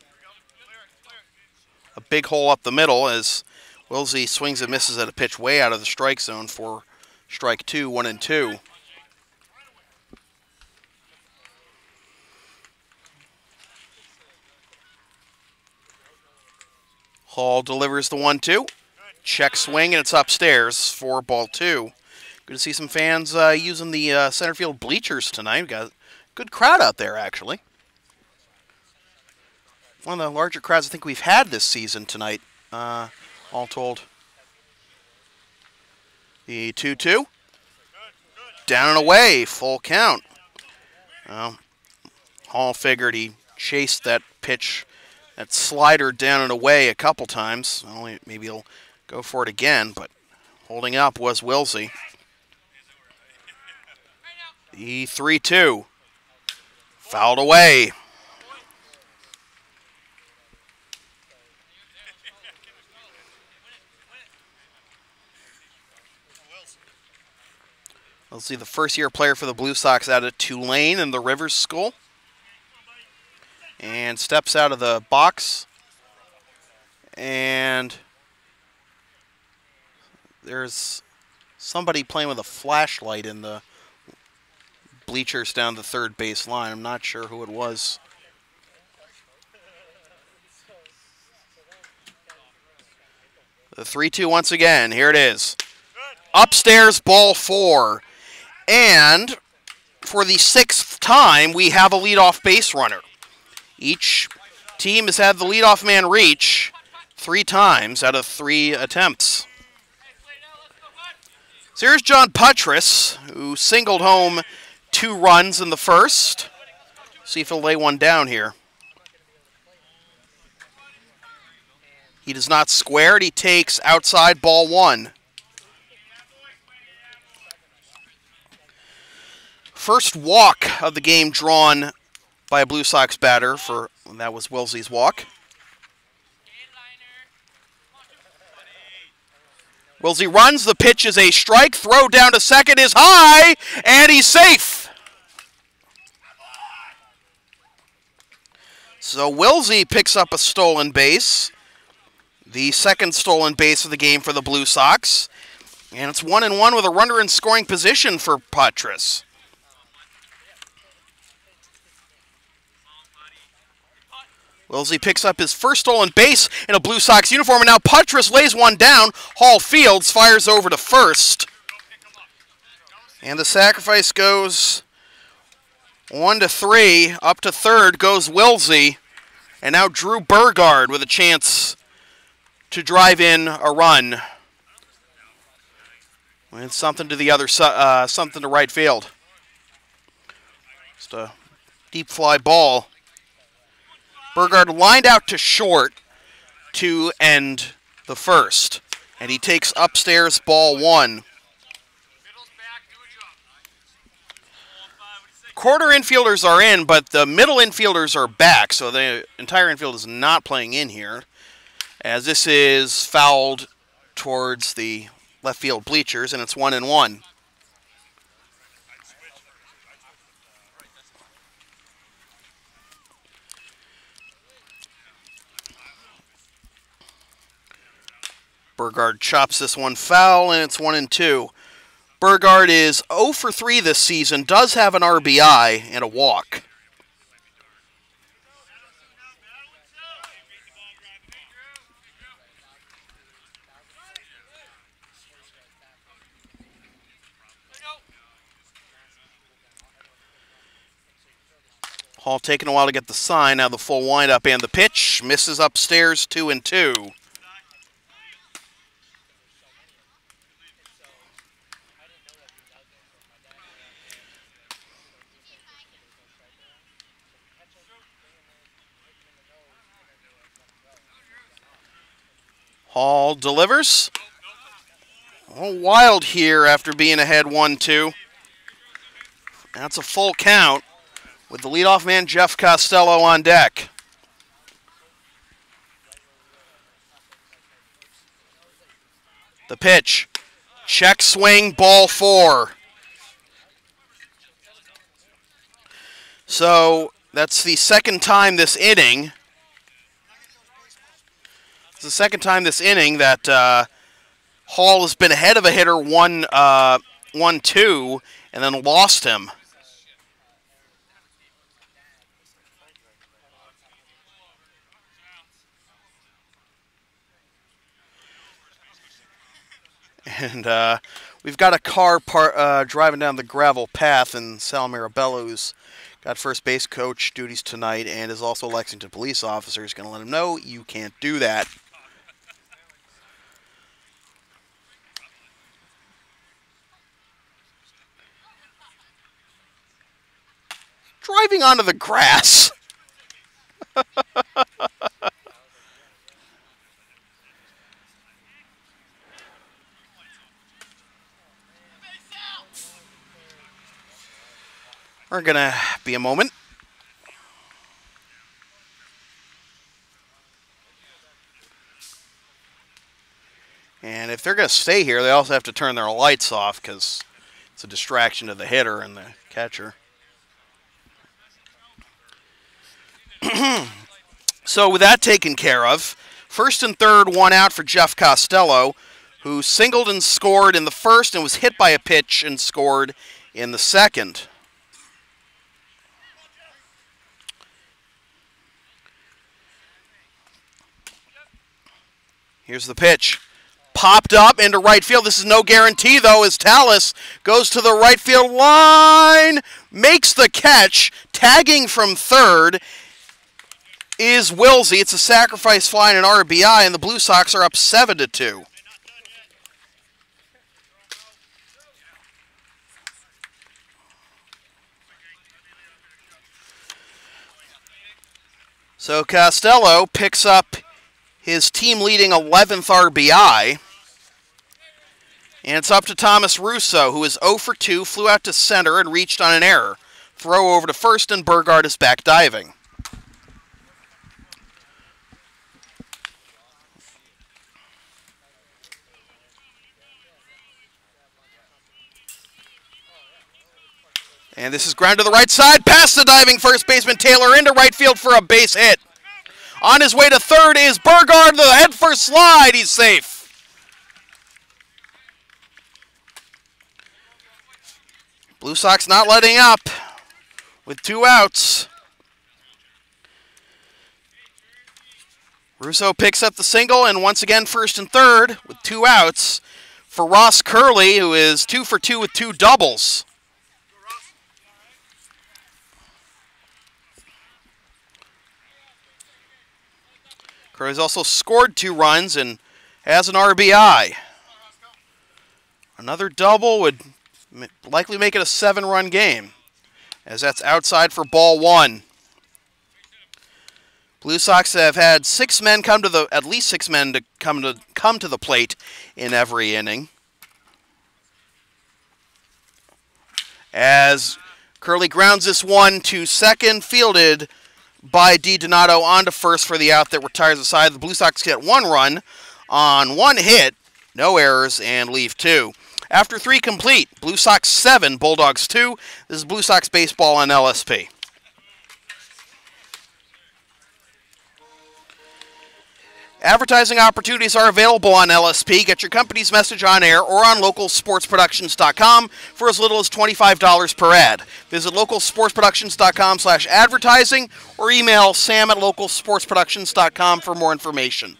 a big hole up the middle as Wilsey swings and misses at a pitch way out of the strike zone for strike 2, 1-2. Hall delivers the 1-2. Check swing, and it's upstairs for ball 2. Good to see some fans using the center field bleachers tonight. We've got a good crowd out there, actually. One of the larger crowds I think we've had this season tonight, all told. The 2-2. Down and away, full count. Hall figured he chased that pitch, that slider down and away a couple times. Well, maybe he'll go for it again, but holding up was Wilsey. The 3-2. Fouled away. Wilsey, the first-year player for the Blue Sox out of Tulane in the Rivers School. And steps out of the box. And there's somebody playing with a flashlight in the bleachers down the third base line. I'm not sure who it was. The 3-2 once again. Here it is. Upstairs, ball 4. And for the 6th time, we have a leadoff base runner. Each team has had the leadoff man reach 3 times out of 3 attempts. So here's John Puttress, who singled home 2 runs in the first. See if he'll lay one down here. He does not square it. He takes outside, ball 1. First walk of the game drawn by a Blue Sox batter, that was Wilsey's walk. Wilsey runs, the pitch is a strike, throw down to second is high, and he's safe. So Wilsey picks up a stolen base, the second stolen base of the game for the Blue Sox, and it's 1-1 with a runner in scoring position for Patras. Wilsey picks up his first stolen base in a Blue Sox uniform, and now Patras lays one down. Hall Fields fires over to first. And the sacrifice goes 1-3. Up to third goes Wilsey. And now Drew Burgard with a chance to drive in a run. And something to the other side, something to right field. Just a deep fly ball. Burgard lined out to short to end the first. And he takes upstairs ball one. Quarter infielders are in, but the middle infielders are back. So the entire infield is not playing in here. As this is fouled towards the left field bleachers, and it's 1-1. Burgard chops this one foul, and it's 1-2. Burgard is 0 for 3 this season, does have an RBI and a walk. Hall taking a while to get the sign, now the full windup and the pitch, misses upstairs 2-2. Hall delivers. Oh, wild here after being ahead 1-2. That's a full count with the leadoff man Jeff Costello on deck. The pitch. Check swing, ball 4. So that's the second time this inning. It's the second time this inning that Hall has been ahead of a hitter 1-2 and then lost him. And we've got a car driving down the gravel path, and Sal Mirabello's got first base coach duties tonight and is also a Lexington police officer. He's going to let him know you can't do that. Driving onto the grass. We're going to be a moment. And if they're going to stay here, they also have to turn their lights off because it's a distraction to the hitter and the catcher. So with that taken care of, first and third, one out for Jeff Costello, who singled and scored in the first and was hit by a pitch and scored in the second. Here's the pitch. Popped up into right field. This is no guarantee, though, as Tallis goes to the right field line, makes the catch, tagging from third is Wilsey. It's a sacrifice fly and an RBI, and the Blue Sox are up 7-2. So Costello picks up his team-leading 11th RBI. And it's up to Thomas Russo, who is 0 for 2, flew out to center and reached on an error. Throw over to first, and Burgard is back diving. And this is ground to the right side, past the diving first baseman Taylor into right field for a base hit. On his way to third is Burgard, the head first slide, he's safe. Blue Sox not letting up with 2 outs. Russo picks up the single, and once again first and third with 2 outs for Ross Curley, who is 2 for 2 with 2 doubles. Curley's also scored 2 runs and has an RBI. Another double would likely make it a 7-run game, as that's outside for ball 1. Blue Sox have had 6 men come to at least 6 men to come to the plate in every inning. As Curley grounds this one to second, fielded by DiDonato onto first for the out that retires the side. The Blue Sox get 1 run on 1 hit, no errors, and leave 2. After 3 complete, Blue Sox 7, Bulldogs 2. This is Blue Sox baseball on LSP. Advertising opportunities are available on LSP. Get your company's message on air or on localsportsproductions.com for as little as $25 per ad. Visit localsportsproductions.com/advertising or email sam@localsportsproductions.com for more information.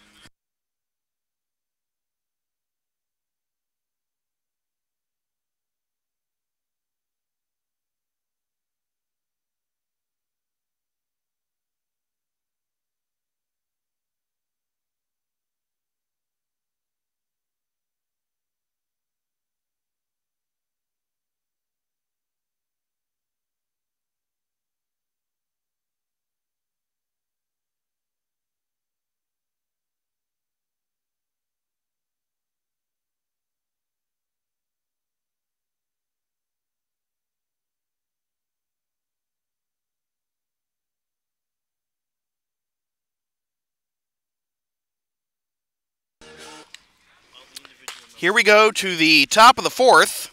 Here we go to the top of the 4th,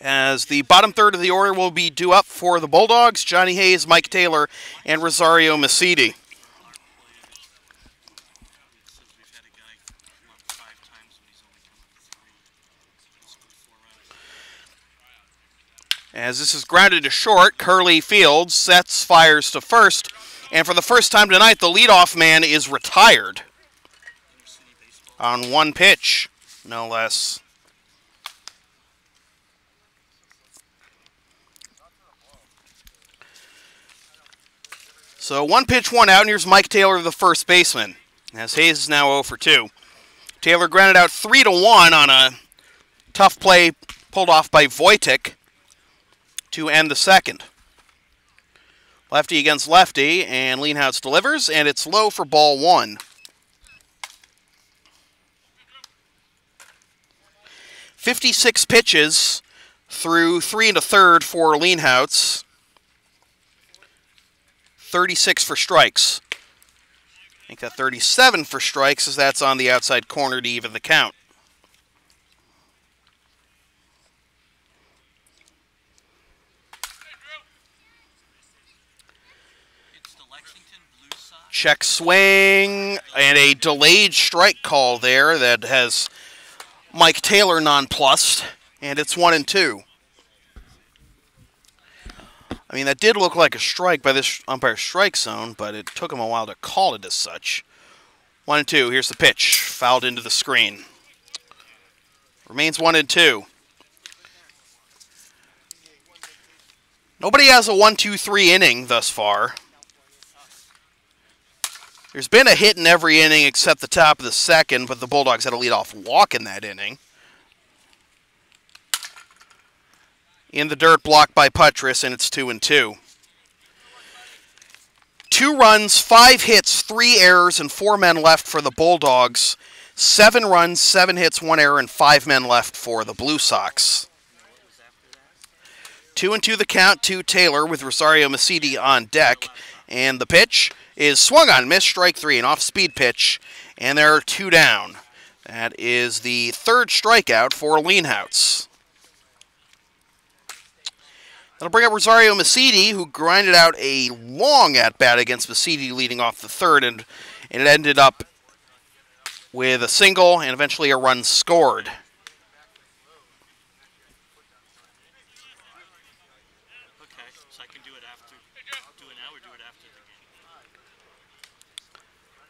as the bottom third of the order will be due up for the Bulldogs: Johnny Hayes, Mike Taylor, and Rosario Masidi. As this is grounded to short, Curley fields, sets, fires to first, and for the first time tonight, the leadoff man is retired. On 1 pitch, no less. So 1 pitch, 1 out, and here's Mike Taylor, the first baseman, as Hayes is now 0 for 2. Taylor grounded out 3-1 on a tough play pulled off by Wojtek to end the second. Lefty against lefty, and Leanhouse delivers, and it's low for ball 1. 56 pitches through 3 1/3 for Leanhouse. 36 for strikes. I think that 37 for strikes, as that's on the outside corner to even the count. It's the Lexington Blue Sox. Check swing, and a delayed strike call there that has Mike Taylor nonplussed, and it's 1-2. I mean, that did look like a strike by this umpire's strike zone, but it took him a while to call it as such. 1-2, here's the pitch, fouled into the screen. Remains 1-2. Nobody has a 1-2-3 inning thus far. There's been a hit in every inning except the top of the second, but the Bulldogs had a leadoff walk in that inning. In the dirt, blocked by Puttress, and it's 2-2. 2 runs, 5 hits, 3 errors, and 4 men left for the Bulldogs. 7 runs, 7 hits, 1 error, and 5 men left for the Blue Sox. 2-2 the count to Taylor with Rosario Masidi on deck, and the pitch is swung on, missed, strike 3, an off-speed pitch, and there are 2 down. That is the 3rd strikeout for Leanhouse. That'll bring up Rosario Macidi, who grinded out a long at-bat against Macidi leading off the third, and it ended up with a single and eventually a run scored. Okay, so I can do it after. Do it now or do it after the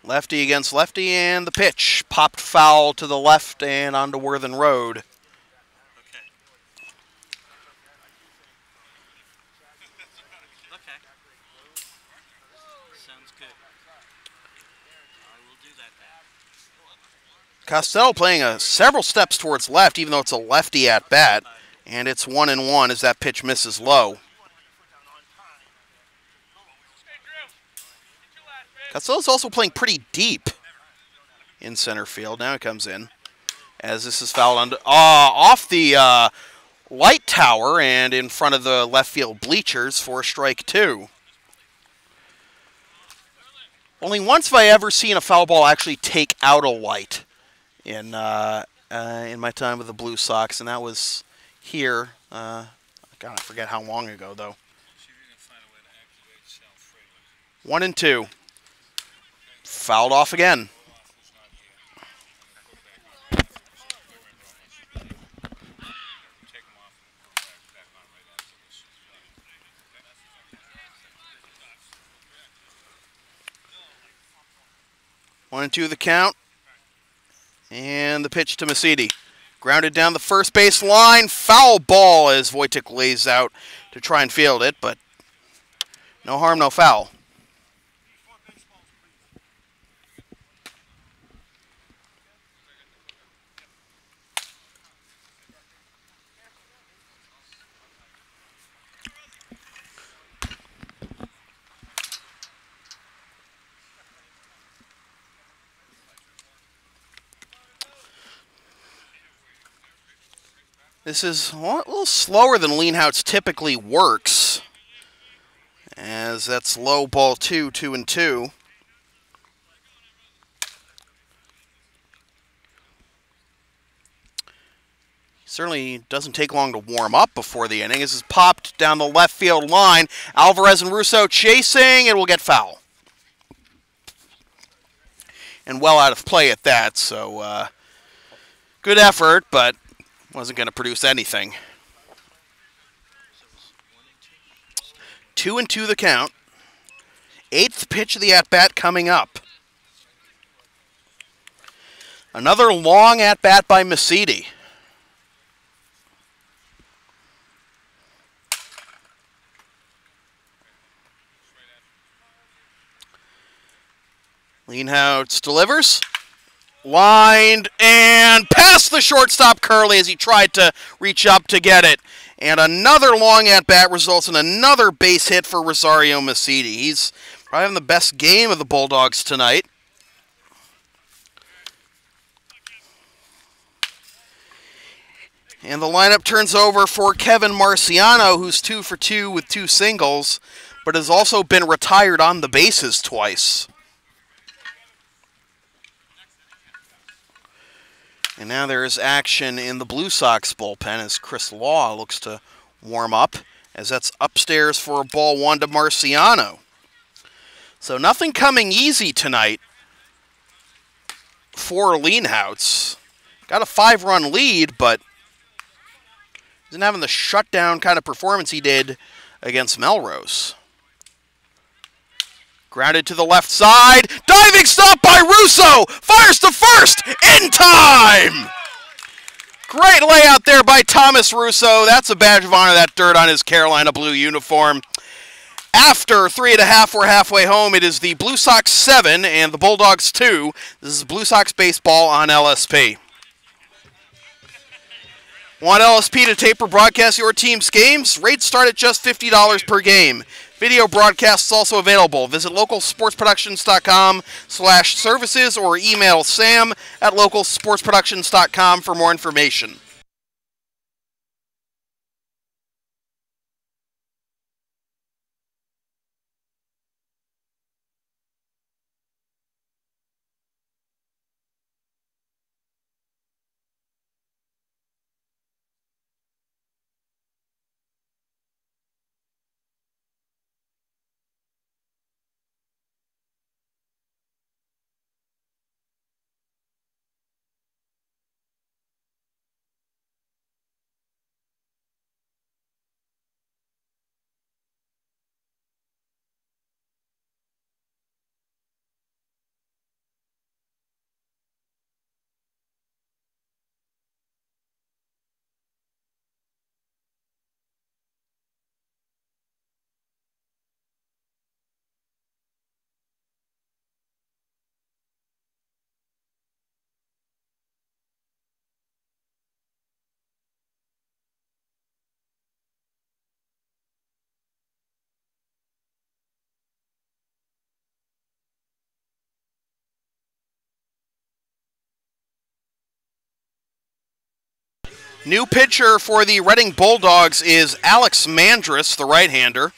game? Lefty against lefty, and the pitch popped foul to the left and onto Worthen Road. Okay. Okay. Sounds good. I will do that now. Costello playing several steps towards left, even though it's a lefty at bat, and it's 1-1 as that pitch misses low. Costello's also playing pretty deep in center field. Now it comes in as this is fouled under, off the light tower and in front of the left field bleachers for strike two. Only once have I ever seen a foul ball actually take out a light in my time with the Blue Sox, and that was here. God, I forget how long ago though. 1-2. Fouled off again. One and two the count. And the pitch to Macidi. Grounded down the first base line. Foul ball as Wojtek lays out to try and field it, but no harm, no foul. This is a little slower than Leanhout's typically works, as that's low ball 2, 2-2. Certainly doesn't take long to warm up before the inning. This is popped down the left field line. Alvarez and Russo chasing. It will get foul. And well out of play at that, so good effort, but wasn't going to produce anything. 2-2 the count. Eighth pitch of the at-bat coming up. Another long at-bat by Macidi. Leanhout delivers. Lined and past the shortstop Curley as he tried to reach up to get it. And another long at-bat results in another base hit for Rosario Macidi. He's probably having the best game of the Bulldogs tonight. And the lineup turns over for Kevin Marciano, who's 2 for 2 with 2 singles, but has also been retired on the bases twice. And now there is action in the Blue Sox bullpen as Chris Law looks to warm up, as that's upstairs for a ball 1 to Marciano. So nothing coming easy tonight for Leanhouts. Got a 5-run lead, but isn't having the shutdown kind of performance he did against Melrose. Grounded to the left side. Diving stop by Russo. Fires to first in time. Great layout there by Thomas Russo. That's a badge of honor, that dirt on his Carolina blue uniform. After 3.5, we're halfway home. It is the Blue Sox 7 and the Bulldogs 2. This is Blue Sox baseball on LSP. Want LSP to tape or broadcast your team's games? Rates start at just $50 per game. Video broadcasts also available. Visit localsportsproductions.com/services or email sam@localsportsproductions.com for more information. New pitcher for the Reading Bulldogs is Alex Mandrus, the right-hander.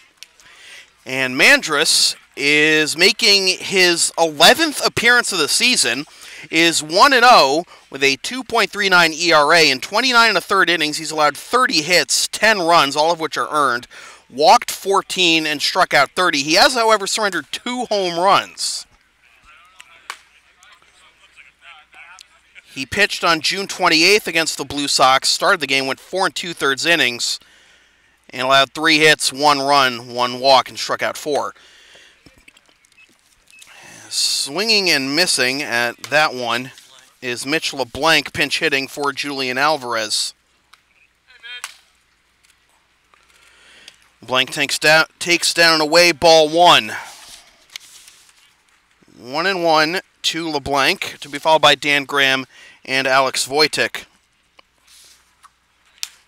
And Mandrus is making his 11th appearance of the season, is 1-0 with a 2.39 ERA. In 29 and a third innings, he's allowed 30 hits, 10 runs, all of which are earned, walked 14, and struck out 30. He has, however, surrendered 2 home runs. He pitched on June 28th against the Blue Sox, started the game, went 4 2/3 innings, and allowed 3 hits, 1 run, 1 walk, and struck out 4. Swinging and missing at that one is Mitch LeBlanc, pinch hitting for Julian Alvarez. LeBlanc takes down an away ball 1. 1-1 to LeBlanc, to be followed by Dan Graham and Alex Wojtek.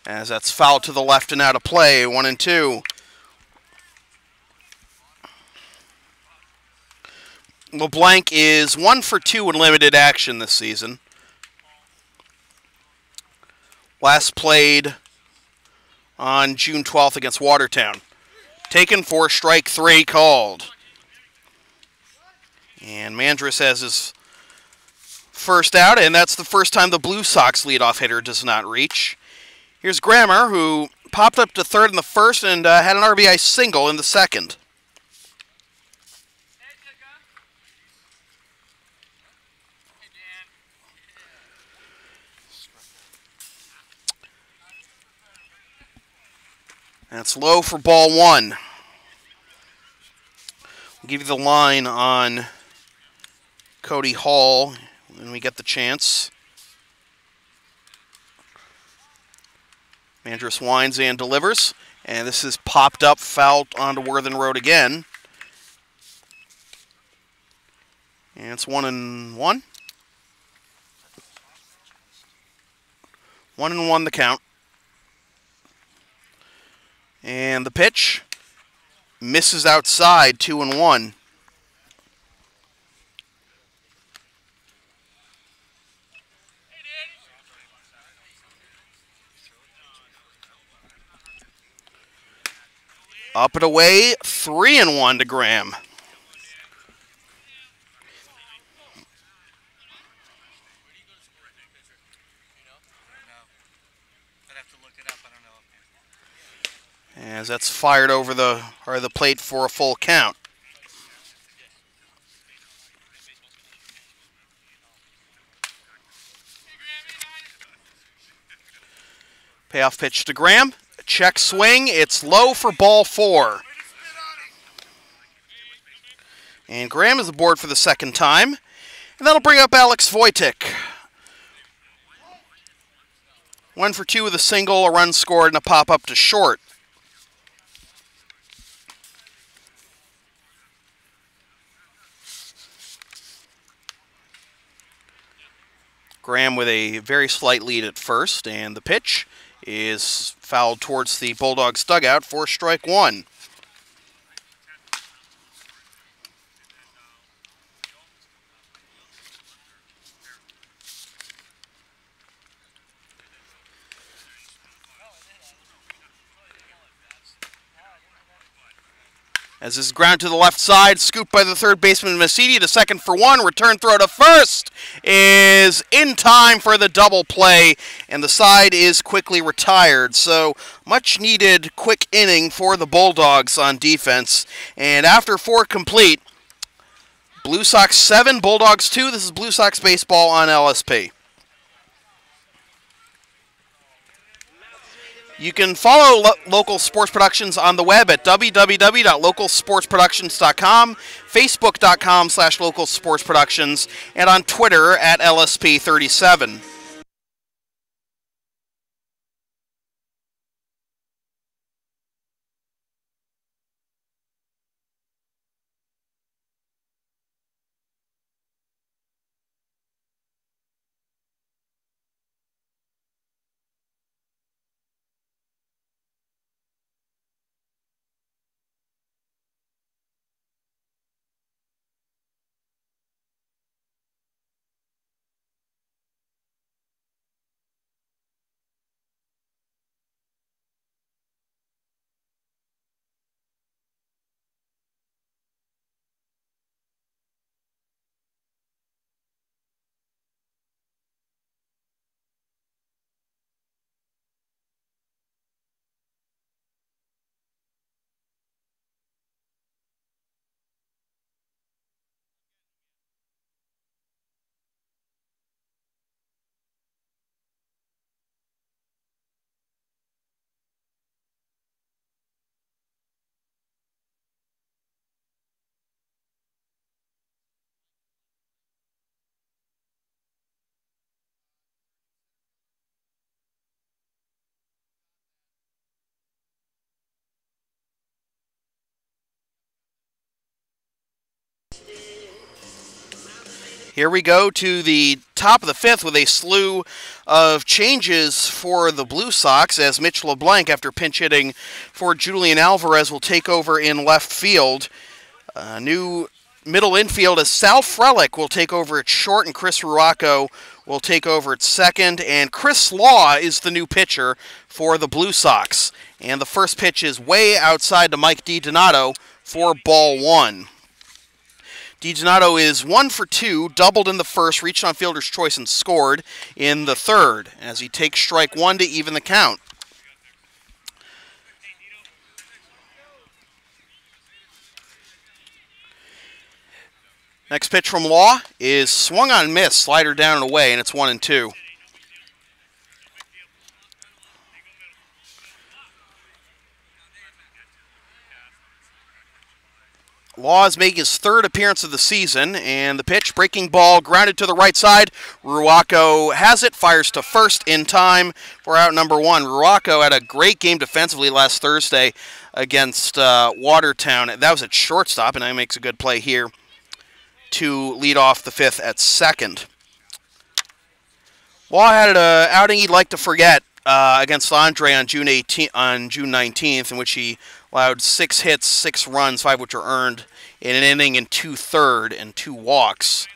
As that's fouled to the left and out of play, 1-2. LeBlanc is 1 for 2 in limited action this season. Last played on June 12th against Watertown. Taken for strike 3 called. And Mandrus has his first out, and that's the first time the Blue Sox leadoff hitter does not reach. Here's Grammer, who popped up to third in the first and had an RBI single in the second. That's low for ball 1. We'll give you the line on Cody Hall when we get the chance. Mandrus winds and delivers, and this is popped up, fouled onto Worthen Road again. And it's 1-1. 1-1 the count. And the pitch misses outside, 2-1. Up and away, 3-1 to Graham. As that's fired over the plate for a full count. Payoff pitch to Graham. Check swing. It's low for ball 4. And Graham is aboard for the second time. And that'll bring up Alex Wojtek. 1 for 2 with a single, a run scored, and a pop up to short. Graham with a very slight lead at first, and the pitch is fouled towards the Bulldogs dugout for strike 1. As this is ground to the left side, scooped by the third baseman Masidi to second for 1. Return throw to first is in time for the double play, and the side is quickly retired. So much needed quick inning for the Bulldogs on defense. And after 4 complete, Blue Sox 7, Bulldogs 2. This is Blue Sox baseball on LSP. You can follow Local Sports Productions on the web at www.localsportsproductions.com, facebook.com/localsportsproductions, and on Twitter at LSP37. Here we go to the top of the fifth with a slew of changes for the Blue Sox as Mitch LeBlanc, after pinch hitting for Julian Alvarez, will take over in left field. New middle infield as Sal Frelick will take over at short, and Chris Ruocco will take over at second. And Chris Law is the new pitcher for the Blue Sox. And the first pitch is way outside to Mike DiDonato for ball one. DiDonato is 1 for 2, doubled in the first, reached on fielder's choice, and scored in the third as he takes strike one to even the count. Next pitch from Law is swung on miss, slider down and away, and it's 1-2. Law is making his third appearance of the season, and the pitch, breaking ball, grounded to the right side. Ruocco has it, fires to first in time for out number one. Ruocco had a great game defensively last Thursday against Watertown. That was at shortstop, and he makes a good play here to lead off the fifth at second. Law had an outing he'd like to forget against Andre on June 19th, in which he allowed 6 hits, 6 runs, 5 which were earned in an inning and 2/3 and 2 walks.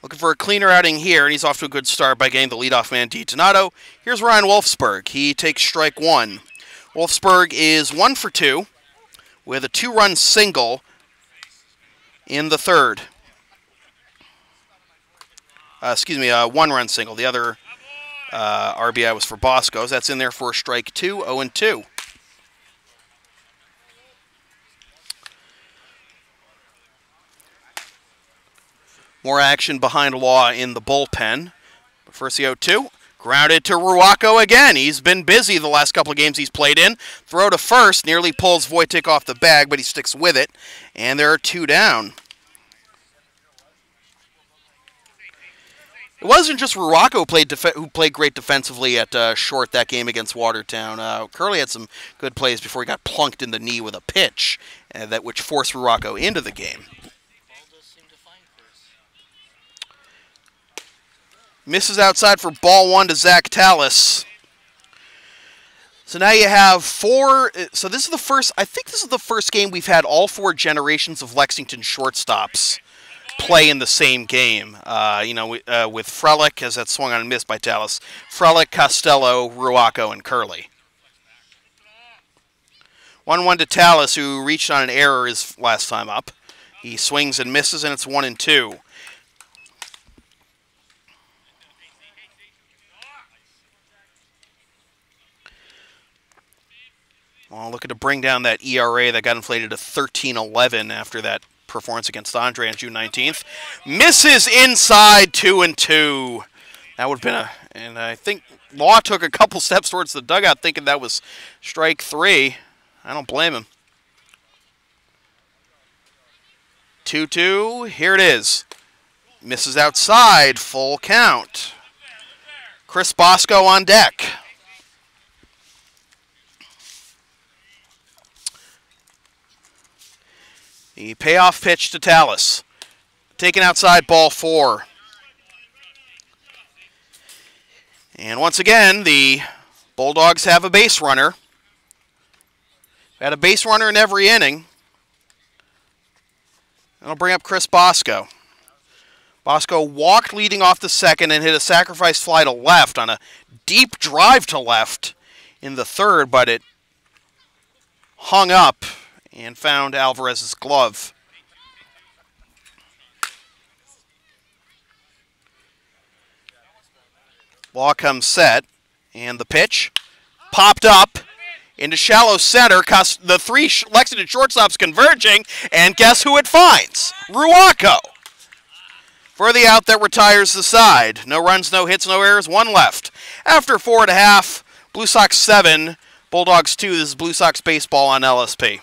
Looking for a cleaner outing here, and he's off to a good start by getting the leadoff man DiDonato. Here's Ryan Wolfsburg. He takes strike one. Wolfsburg is 1 for 2 with a 2-run single in the third. A 1-run single. The other RBI was for Boscos. That's in there for strike two, 0-2. More action behind Law in the bullpen. But first the 0-2. Grounded to Ruocco again. He's been busy the last couple of games he's played in. Throw to first. Nearly pulls Wojtek off the bag, but he sticks with it. And there are 2 down. It wasn't just Ruocco who played great defensively at short that game against Watertown. Curley had some good plays before he got plunked in the knee with a pitch, which forced Ruocco into the game. Misses outside for ball one to Zach Tallis. So now you have 4. So this is the first. I think this is the first game we've had all 4 generations of Lexington shortstops play in the same game. With Frelick, as that swung on and missed by Tallis. Frelick, Costello, Ruocco, and Curley. 1-1 to Tallis, who reached on an error his last time up. He swings and misses, and it's 1-2. Well, looking to bring down that ERA that got inflated to 13.11 after that performance against Andre on June 19th. Misses inside, 2-2. That would have been and I think Law took a couple steps towards the dugout thinking that was strike 3. I don't blame him. 2-2, here it is. Misses outside, full count. Chris Bosco on deck. The payoff pitch to Tallis. Taken outside, ball 4. And once again, the Bulldogs have a base runner. Had a base runner in every inning. That'll bring up Chris Bosco. Bosco walked leading off the second and hit a sacrifice fly to left on a deep drive to left in the third, but it hung up and found Alvarez's glove. Law comes set, and the pitch popped up into shallow center. The 3 Lexington shortstops converging, and guess who it finds? Ruocco for the out that retires the side. No runs, no hits, no errors, 1 left. After 4.5, Blue Sox 7, Bulldogs 2. This is Blue Sox baseball on LSP.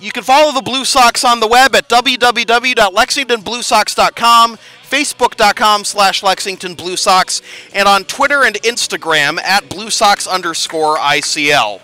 You can follow the Blue Sox on the web at www.lexingtonbluesox.com, facebook.com/Lexington Blue Sox, and on Twitter and Instagram at BlueSox_ICL.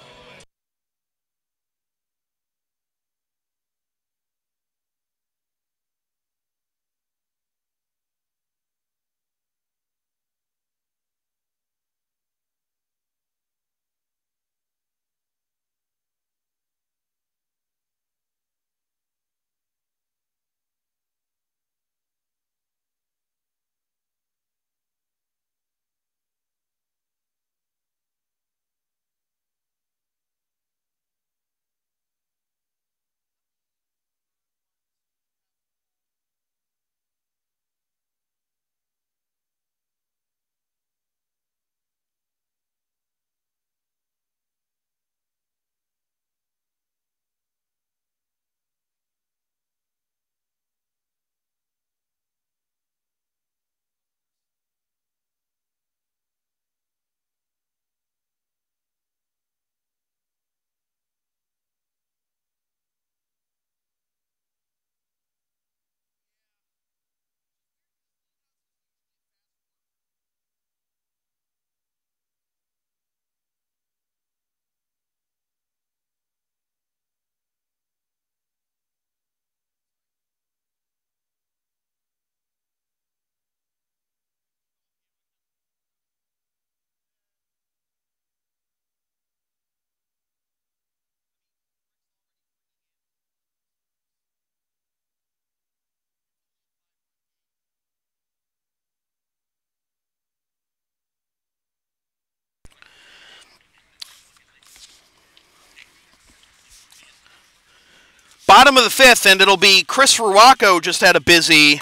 Bottom of the fifth, and it'll be Chris Ruocco just had a busy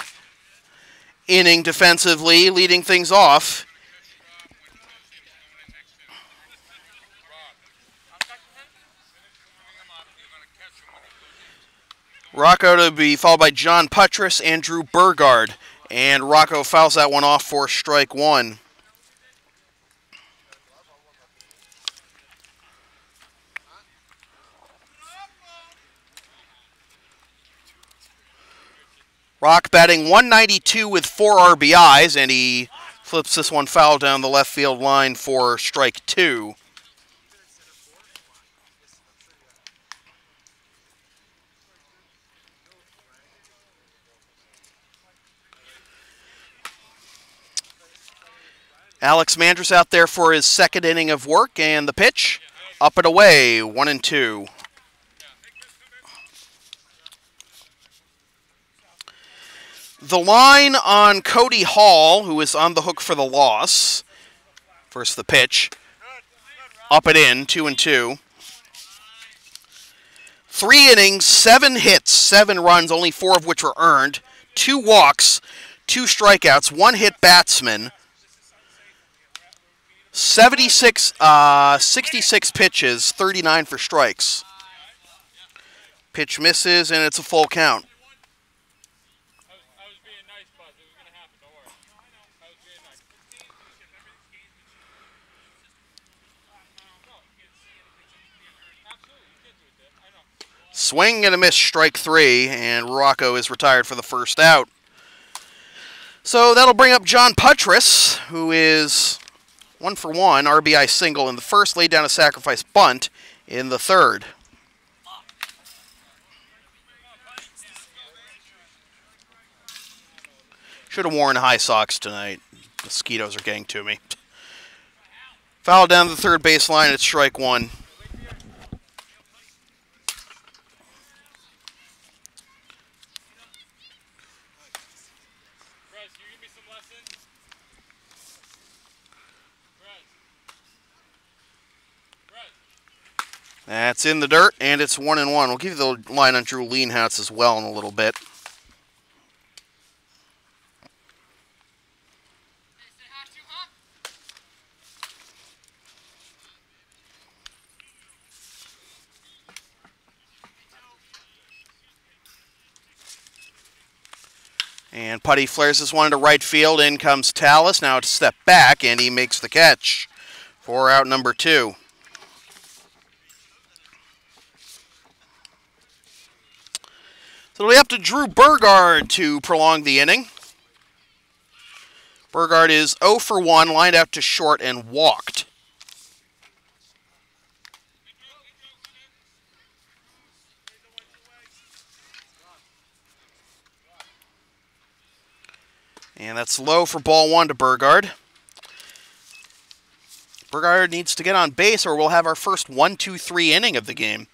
inning defensively, leading things off. Rocco to be followed by John Puttress and Drew Burgard. And Rocco fouls that one off for strike one. Rock batting .192 with 4 RBIs, and he flips this one foul down the left field line for strike two. Alex Mandrus out there for his second inning of work, and the pitch, up and away, 1-2. The line on Cody Hall, who is on the hook for the loss. First the pitch, up and in, 2-2. 3 innings, 7 hits, 7 runs, only 4 of which were earned. 2 walks, 2 strikeouts, 1 hit batsman. 66 pitches, 39 for strikes. Pitch misses, and it's a full count. I was being nice, Buzz. It was going to happen. Don't worry. I was being nice. Absolutely. You can't do it there. I know. Swing and a miss, strike 3, and Rocco is retired for the first out. So that'll bring up John Puttress, who is 1 for 1, RBI single in the first, laid down a sacrifice bunt in the third. Should have worn high socks tonight. Mosquitoes are getting to me. Foul down the third baseline at strike 1. Buzz, you give me some lessons? That's in the dirt, and it's 1-1. We'll give you the line on Drew Lienhouse as well in a little bit. And Putty flares this one into right field. In comes Tallis. Now to step back, and he makes the catch for out number 2. So it'll be up to Drew Burgard to prolong the inning. Burgard is 0 for 1, lined out to short and walked. And that's low for ball 1 to Burgard. Burgard needs to get on base, or we'll have our first 1-2-3 inning of the game.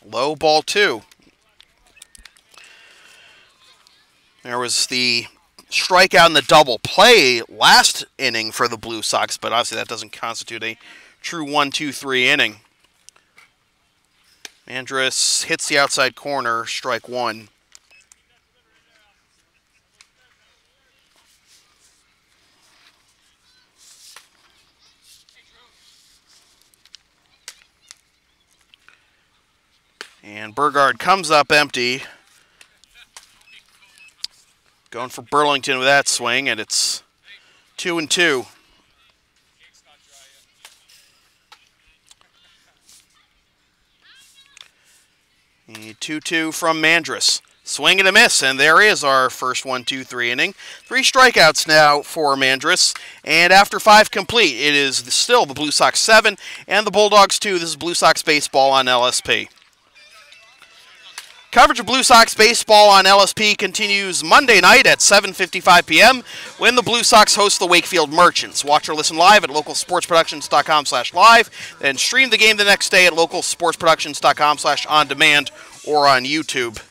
Low, ball 2. There was the strikeout and the double play last inning for the Blue Sox, but obviously that doesn't constitute a true 1-2-3 inning. Mandrus hits the outside corner, strike 1. And Burgard comes up empty. Going for Burlington with that swing, and it's 2-2. 2-2 from Mandrus. Swing and a miss, and there is our first 1-2-3 inning. 3 strikeouts now for Mandrus, and after 5 complete, it is still the Blue Sox 7 and the Bulldogs 2. This is Blue Sox baseball on LSP. Coverage of Blue Sox baseball on LSP continues Monday night at 7:55 p.m. when the Blue Sox host the Wakefield Merchants. Watch or listen live at localsportsproductions.com/live, then stream the game the next day at localsportsproductions.com/on-demand or on YouTube.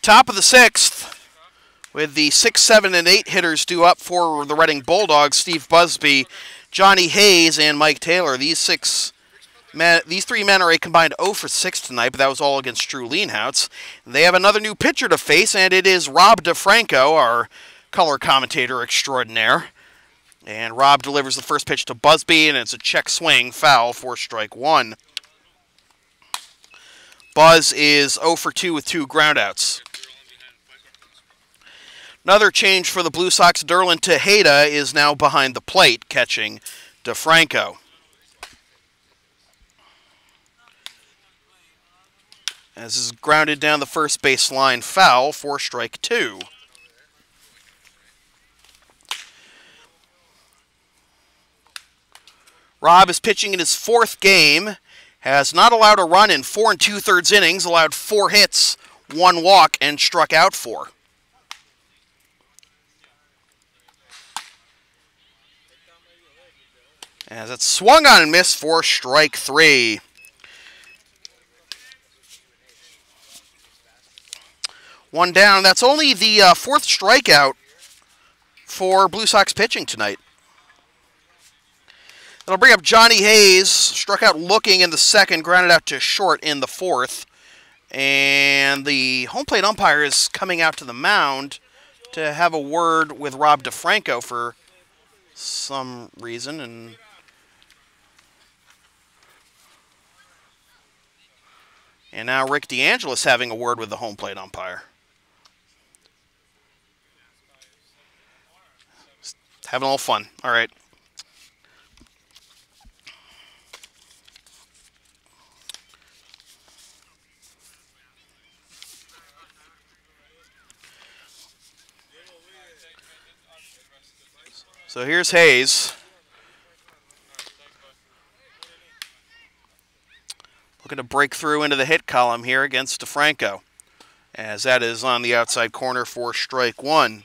Top of the 6th, with the 6, 7, and 8 hitters due up for the Reading Bulldogs, Steve Busby, Johnny Hayes, and Mike Taylor. These three men are a combined 0 for 6 tonight, but that was all against Drew Leanhoutz. They have another new pitcher to face, and it is Rob DeFranco, our color commentator extraordinaire. And Rob delivers the first pitch to Busby, and it's a check swing, foul for strike 1. Buzz is 0 for 2 with 2 groundouts. Another change for the Blue Sox. Derlin Tejeda is now behind the plate, catching DeFranco. As is grounded down the first base line, foul for strike 2. Rob is pitching in his 4th game, has not allowed a run in 4 2/3 innings, allowed 4 hits, 1 walk, and struck out 4. As it's swung on and missed for strike 3. One down. That's only the 4th strikeout for Blue Sox pitching tonight. That'll bring up Johnny Hayes, struck out looking in the 2nd, grounded out to short in the 4th. And the home plate umpire is coming out to the mound to have a word with Rob DeFranco for some reason. And now Rick DeAngelis having a word with the home plate umpire. Having a little fun. All right. So here's Hayes. Looking to break through into the hit column here against DeFranco, as that is on the outside corner for strike 1.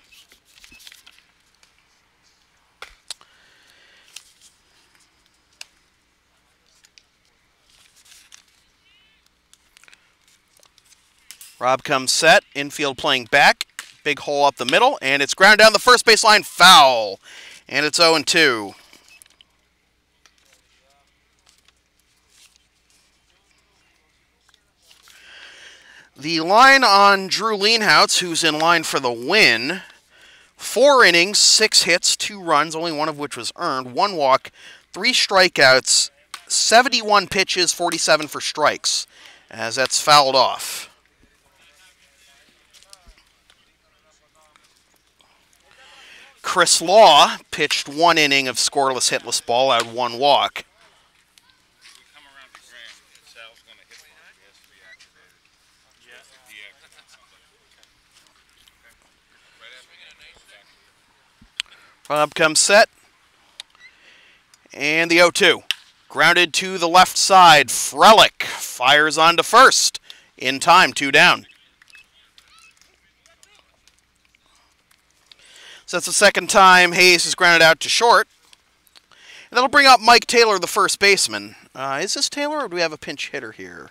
Rob comes set, infield playing back, big hole up the middle, and it's ground down the first baseline, foul, and it's 0-2. The line on Drew Leanhoutz, who's in line for the win. 4 innings, 6 hits, 2 runs, only one of which was earned. 1 walk, 3 strikeouts, 71 pitches, 47 for strikes, as that's fouled off. Chris Law pitched 1 inning of scoreless, hitless ball, had 1 walk. Rob comes set. And the 0-2. Grounded to the left side. Frelick fires on to first. In time, 2 down. So that's the 2nd time Hayes is grounded out to short. And that'll bring up Mike Taylor, the first baseman. Is this Taylor, or do we have a pinch hitter here?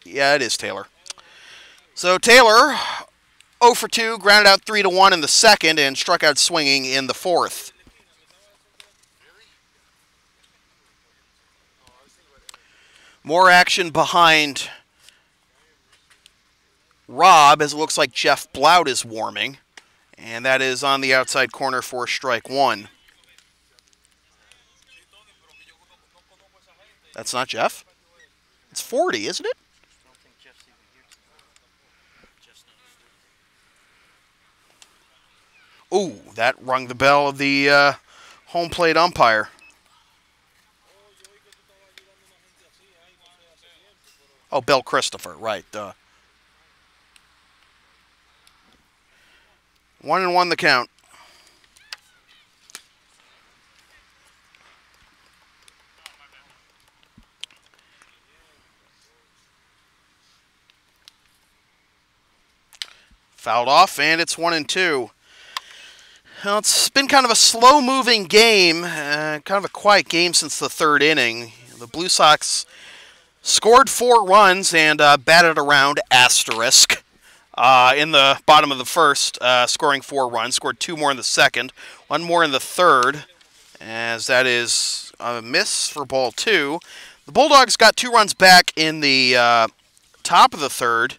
Yeah, it is Taylor. So Taylor, 0 for 2, grounded out 3-1 in the 2nd, and struck out swinging in the 4th. More action behind Rob, as it looks like Jeff Bloud is warming. And that is on the outside corner for strike 1. That's not Jeff? It's 40, isn't it? Ooh, that rung the bell of the home plate umpire. Oh, Bill Christopher, right. 1-1 the count. Fouled off, and it's 1-2. Well, it's been kind of a slow-moving game, kind of a quiet game since the 3rd inning. The Blue Sox scored 4 runs and batted around, asterisk, in the bottom of the first, scoring 4 runs. Scored 2 more in the second, 1 more in the third, as that is a miss for ball 2. The Bulldogs got 2 runs back in the top of the third,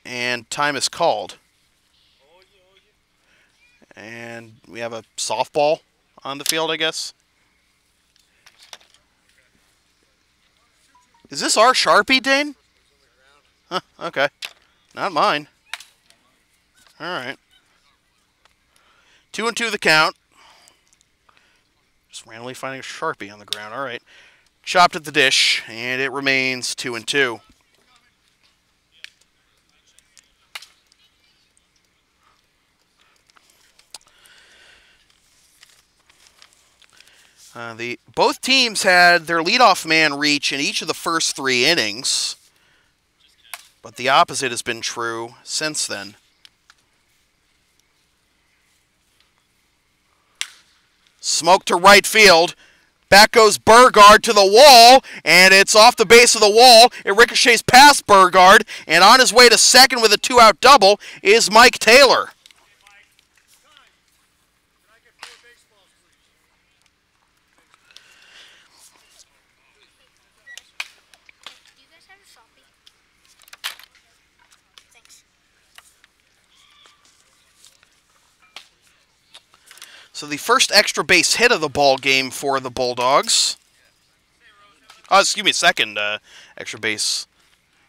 and time is called. And we have a softball on the field, I guess. Is this our Sharpie, Dane? Huh, okay. Not mine. All right. 2-2 the count. Just randomly finding a Sharpie on the ground. All right. Chopped at the dish, and it remains 2-2. Both teams had their leadoff man reach in each of the first 3 innings, but the opposite has been true since then. Smoke to right field. Back goes Burgard to the wall, and it's off the base of the wall. It ricochets past Burgard, and on his way to second with a 2-out double is Mike Taylor. So the first extra base hit of the ball game for the Bulldogs. Oh, excuse me, second extra base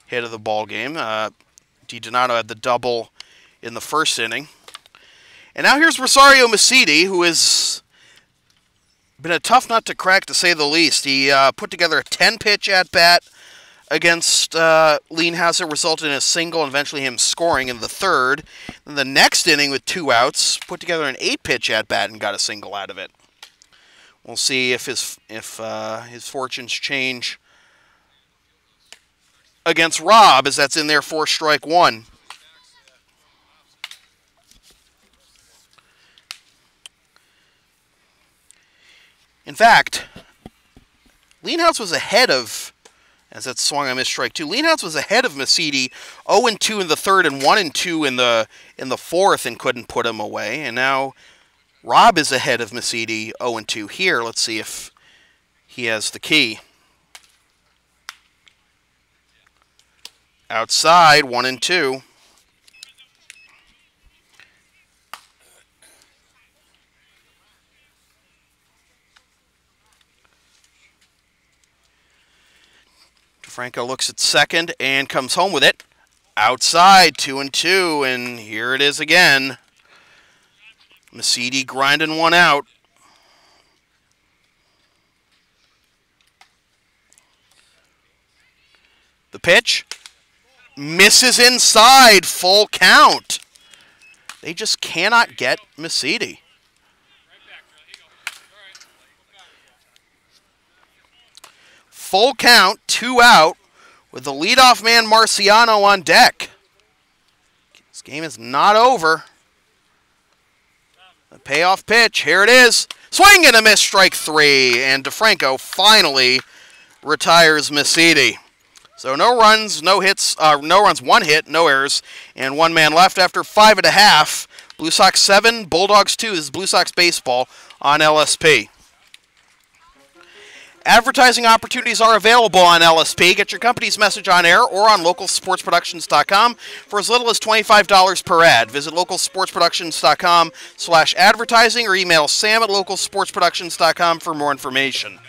hit of the ball game. DiDonato had the double in the first inning. And now here's Rosario Macidi, who has been a tough nut to crack, to say the least. He put together a 10-pitch at-bat against Lienhauser, resulted in a single and eventually him scoring in the third. Then the next inning with 2 outs, put together an 8-pitch at-bat and got a single out of it. We'll see if his fortunes change against Rob, as that's in there for strike 1. In fact, Lienhouse was ahead of, as that swung on missed strike 2. Lienhouse was ahead of Macidi, 0-2 in the third and 1-2 in the fourth, and couldn't put him away. And now Rob is ahead of Macidi, 0-2 here. Let's see if he has the key. Outside, 1-2. DeFranco looks at second and comes home with it. Outside, 2-2, and here it is again. Macidi grinding one out. The pitch misses inside, full count. They just cannot get Macidi. Full count, 2 out, with the leadoff man Marciano on deck. This game is not over. The payoff pitch, here it is. Swing and a miss, strike 3, and DeFranco finally retires Macidi. So no runs, no hits, no runs, 1 hit, no errors, and 1 man left after 5 1/2. Blue Sox 7, Bulldogs 2. This is Blue Sox baseball on LSP. Advertising opportunities are available on LSP. Get your company's message on air or on localsportsproductions.com for as little as $25 per ad. Visit localsportsproductions.com/advertising or email sam@localsportsproductions.com for more information.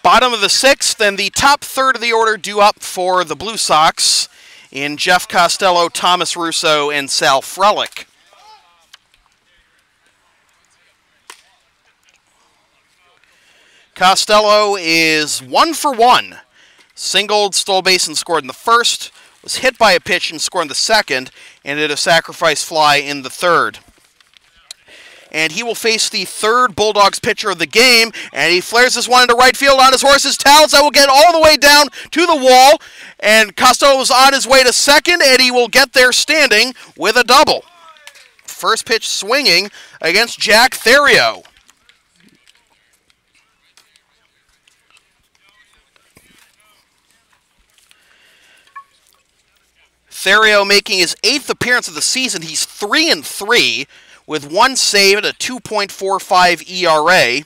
Bottom of the sixth, and the top third of the order due up for the Blue Sox in Jeff Costello, Thomas Russo, and Sal Frelick. Costello is 1 for 1. Singled, stole base, and scored in the first. Was hit by a pitch and scored in the second, and did a sacrifice fly in the third. And he will face the third Bulldogs pitcher of the game, and he flares this one into right field on his horse's tails. That will get all the way down to the wall, and Costello is on his way to second, and he will get there standing with a double. First pitch swinging against Jack Therio. Therio making his 8th appearance of the season. He's 3-3 with 1 save at a 2.45 ERA.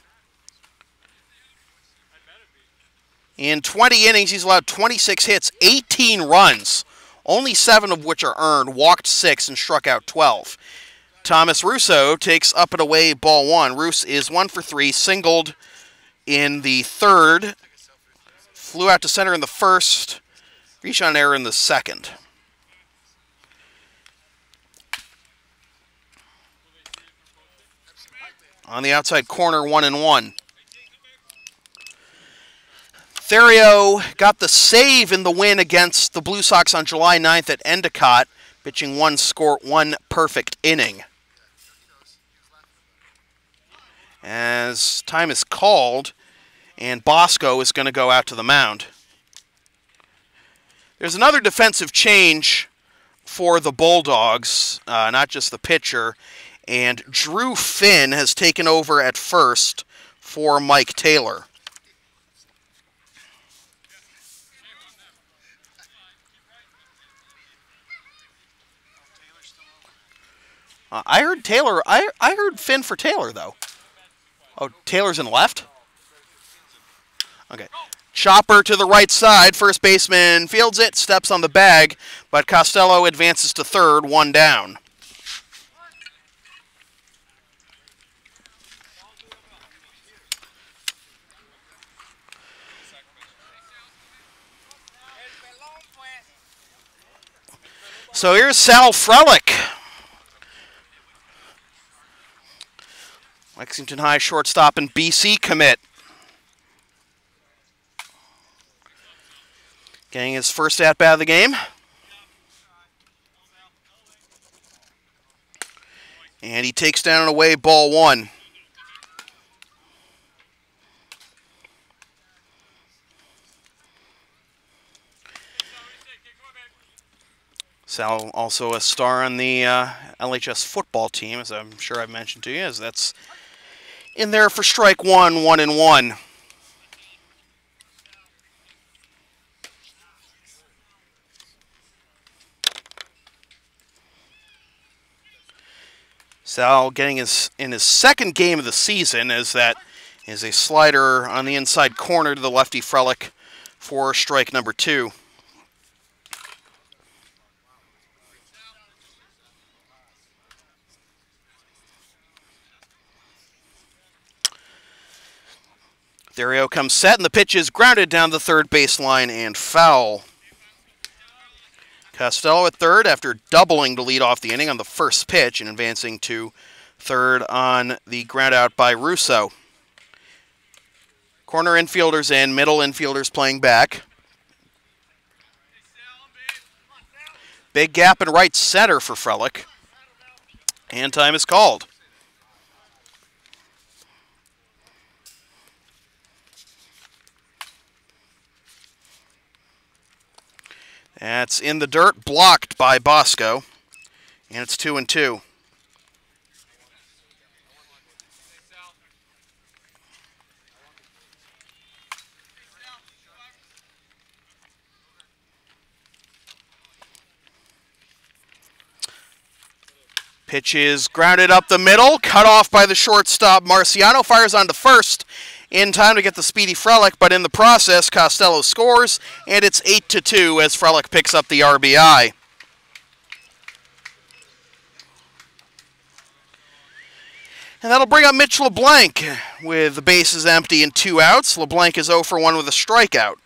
In 20 innings, he's allowed 26 hits, 18 runs, only 7 of which are earned, walked 6, and struck out 12. Thomas Russo takes up and away ball 1. Roos is 1 for 3, singled in the third, flew out to center in the first, reach on error in the second. On the outside corner, 1-1. Therio got the save in the win against the Blue Sox on July 9th at Endicott, pitching one perfect inning. As time is called, and Bosco is going to go out to the mound. There's another defensive change for the Bulldogs, not just the pitcher, and Drew Finn has taken over at first for Mike Taylor. I heard Taylor. I heard Finn for Taylor, though. Oh, Taylor's in left? Okay. Chopper to the right side. First baseman fields it, steps on the bag, but Costello advances to third, 1 down. So here's Sal Frelick. Lexington High shortstop and BC commit. Getting his first at-bat of the game. And he takes down and away ball 1. Sal also a star on the LHS football team, as I'm sure I've mentioned to you, as that's in there for strike 1, 1-1. Sal getting in his second game of the season, as that is a slider on the inside corner to the lefty Frelick for strike number 2. Therio comes set, and the pitch is grounded down the third baseline and foul. Costello at third after doubling to lead off the inning on the first pitch and advancing to third on the ground out by Russo. Corner infielders in, middle infielders playing back. Big gap in right center for Frelick. And time is called. That's in the dirt, blocked by Bosco, and it's 2-2. Pitch is grounded up the middle, cut off by the shortstop. Marciano fires on to first in time to get the speedy Frelick, but in the process, Costello scores, and it's 8-2 as Frelick picks up the RBI. And that'll bring up Mitch LeBlanc with the bases empty and 2 outs. LeBlanc is 0 for 1 with a strikeout.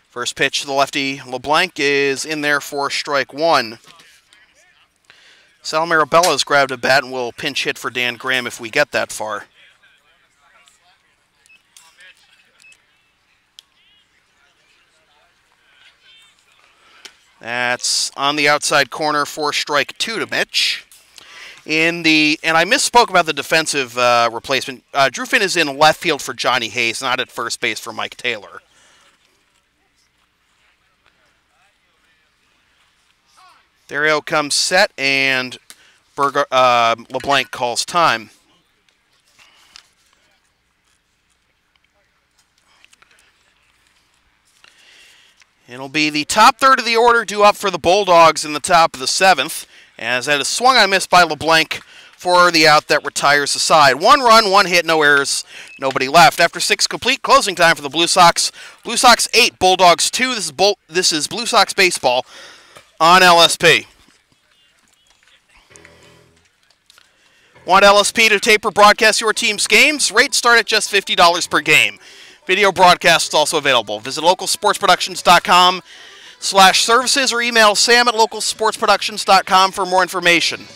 First pitch to the lefty LeBlanc is in there for strike 1. Sal Mirabella's grabbed a bat and will pinch hit for Dan Graham if we get that far. That's on the outside corner for strike 2 to Mitch. And I misspoke about the defensive replacement. Drew Finn is in left field for Johnny Hayes, not at first base for Mike Taylor. There comes set, and LeBlanc calls time. It'll be the top third of the order due up for the Bulldogs in the top of the 7th, as that is swung on and missed by LeBlanc for the out that retires the side. 1 run, 1 hit, no errors, nobody left. After 6 complete, closing time for the Blue Sox. Blue Sox 8, Bulldogs 2. This is Blue Sox baseball on LSP. Want LSP to tape or broadcast your team's games? Rates start at just $50 per game. Video broadcast is also available. Visit localsportsproductions.com/services or email sam@localsportsproductions.com for more information.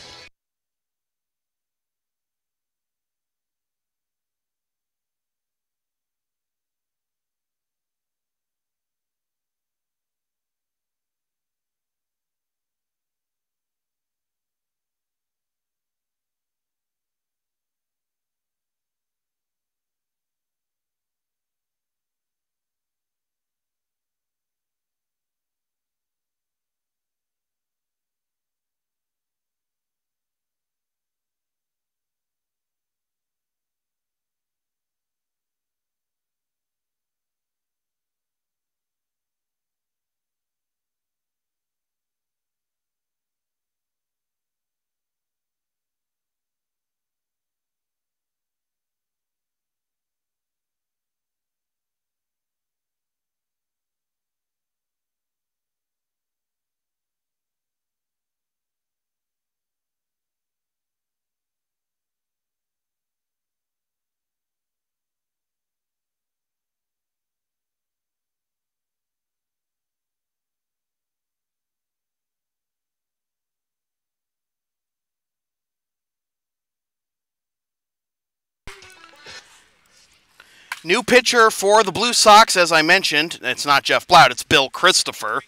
New pitcher for the Blue Sox, as I mentioned. It's not Jeff Blount, it's Bill Christopher,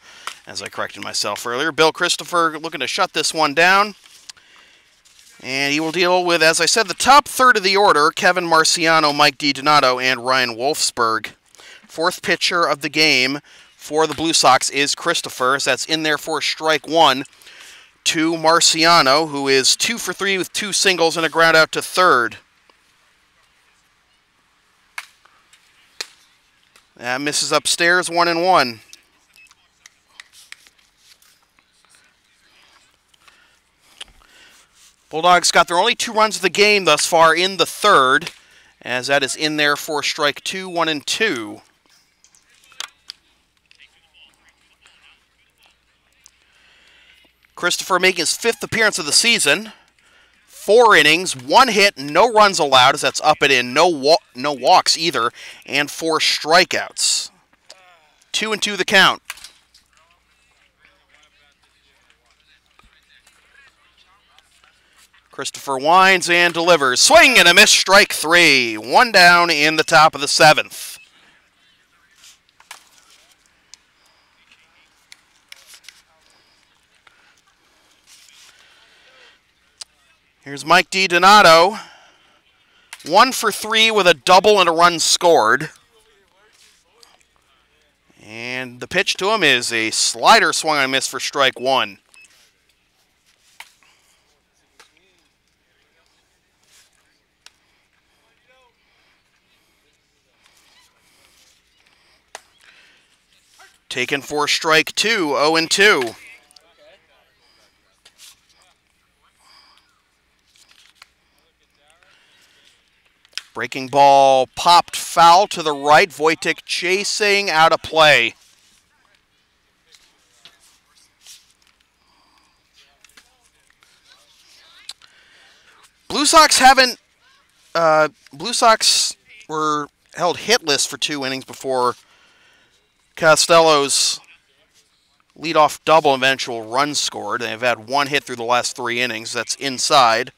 as I corrected myself earlier. Bill Christopher looking to shut this one down. And he will deal with, as I said, the top third of the order, Kevin Marciano, Mike DiDonato, and Ryan Wolfsburg. Fourth pitcher of the game for the Blue Sox is Christopher, as that's in there for strike 1 to Marciano, who is 2 for 3 with 2 singles and a ground out to third. That misses upstairs, 1-1. Bulldogs got their only 2 runs of the game thus far in the third, as that is in there for strike 2, 1-2. Christopher making his 5th appearance of the season. 4 innings, 1 hit, no runs allowed, as that's up and in, no walks either, and 4 strikeouts. 2-2 the count. Christopher winds and delivers. Swing and a miss, strike 3. 1 down in the top of the 7th. Here's Mike DiDonato. 1 for 3 with a double and a run scored. And the pitch to him is a slider swung on and miss for strike 1. Taken for strike 2, 0-2. Breaking ball popped foul to the right. Wojtek chasing out of play. Blue Sox were held hitless for 2 innings before Costello's leadoff double eventual run scored. They've had 1 hit through the last 3 innings. That's inside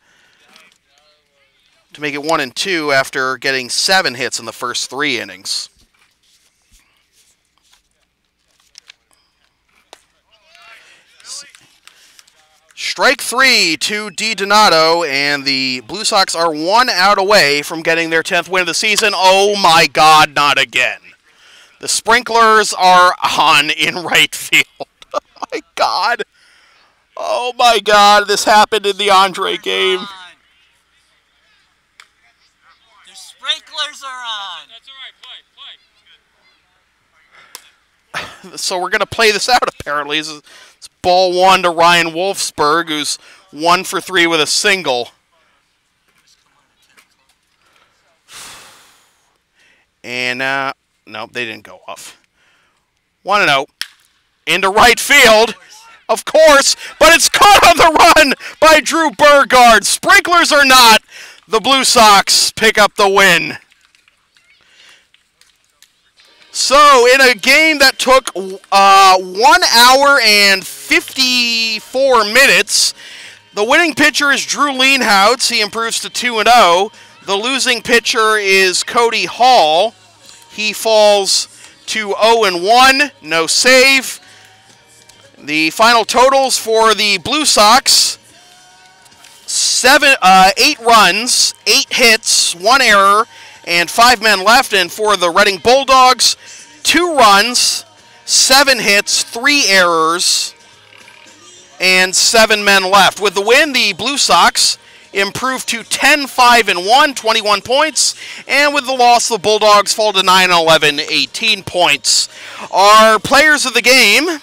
to make it 1-2 after getting 7 hits in the first 3 innings. Strike 3 to DiDonato, and the Blue Sox are 1 out away from getting their 10th win of the season. Oh my God, not again. The sprinklers are on in right field. Oh my God. Oh my God, this happened in the Andre game. The sprinklers are on. That's all right. Play. So we're going to play this out, apparently. It's ball 1 to Ryan Wolfsburg, who's 1 for 3 with a single. And, nope, they didn't go off. 1-0. Into right field. Of course, but it's caught on the run by Drew Burgard. Sprinklers or not, the Blue Sox pick up the win. So, in a game that took 1 hour and 54 minutes, the winning pitcher is Drew Lienhoutz. He improves to 2-0. The losing pitcher is Cody Hall. He falls to 0-1, no save. The final totals for the Blue Sox: 8 runs, 8 hits, 1 error, and 5 men left. And for the Reading Bulldogs, 2 runs, 7 hits, 3 errors, and 7 men left. With the win, the Blue Sox improved to 10-5-1, 21 points. And with the loss, the Bulldogs fall to 9-11, 18 points. Our players of the game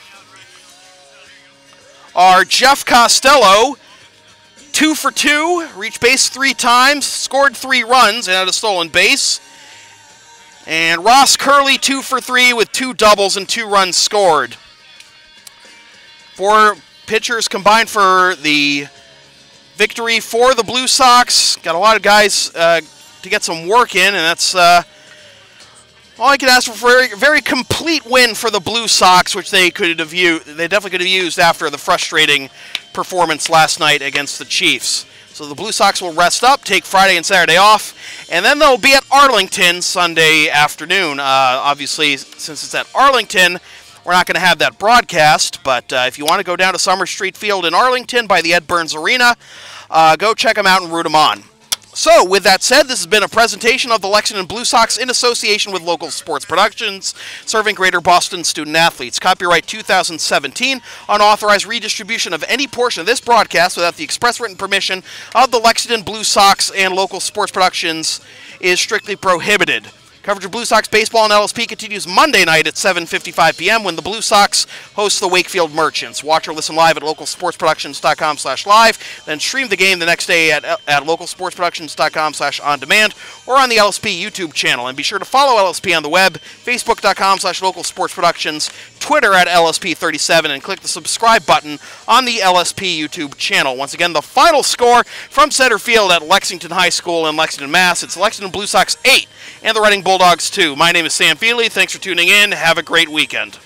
are Jeff Costello, 2 for 2, reached base 3 times, scored 3 runs and had a stolen base. And Ross Curley, 2 for 3 with 2 doubles and 2 runs scored. 4 pitchers combined for the victory for the Blue Sox. Got a lot of guys to get some work in, and that's all I can ask for. A very complete win for the Blue Sox, which they definitely could have used after the frustrating performance last night against the Chiefs. So the Blue Sox will rest up, take Friday and Saturday off, and then they'll be at Arlington Sunday afternoon. Obviously, since it's at Arlington, we're not going to have that broadcast, but if you want to go down to Summer Street Field in Arlington by the Ed Burns Arena, go check them out and root them on. So, with that said, this has been a presentation of the Lexington Blue Sox in association with Local Sports Productions, serving Greater Boston student-athletes. Copyright 2017. Unauthorized redistribution of any portion of this broadcast without the express written permission of the Lexington Blue Sox and Local Sports Productions is strictly prohibited. Coverage of Blue Sox baseball on LSP continues Monday night at 7:55 p.m. when the Blue Sox host the Wakefield Merchants. Watch or listen live at localsportsproductions.com/live, then stream the game the next day at localsportsproductions.com/on-demand or on the LSP YouTube channel. And be sure to follow LSP on the web, facebook.com/localsportsproductions, Twitter at LSP37, and click the subscribe button on the LSP YouTube channel. Once again, the final score from center field at Lexington High School in Lexington, Mass. It's Lexington Blue Sox 8 and the Reading Bulldogs 2. My name is Sam Feely. Thanks for tuning in. Have a great weekend.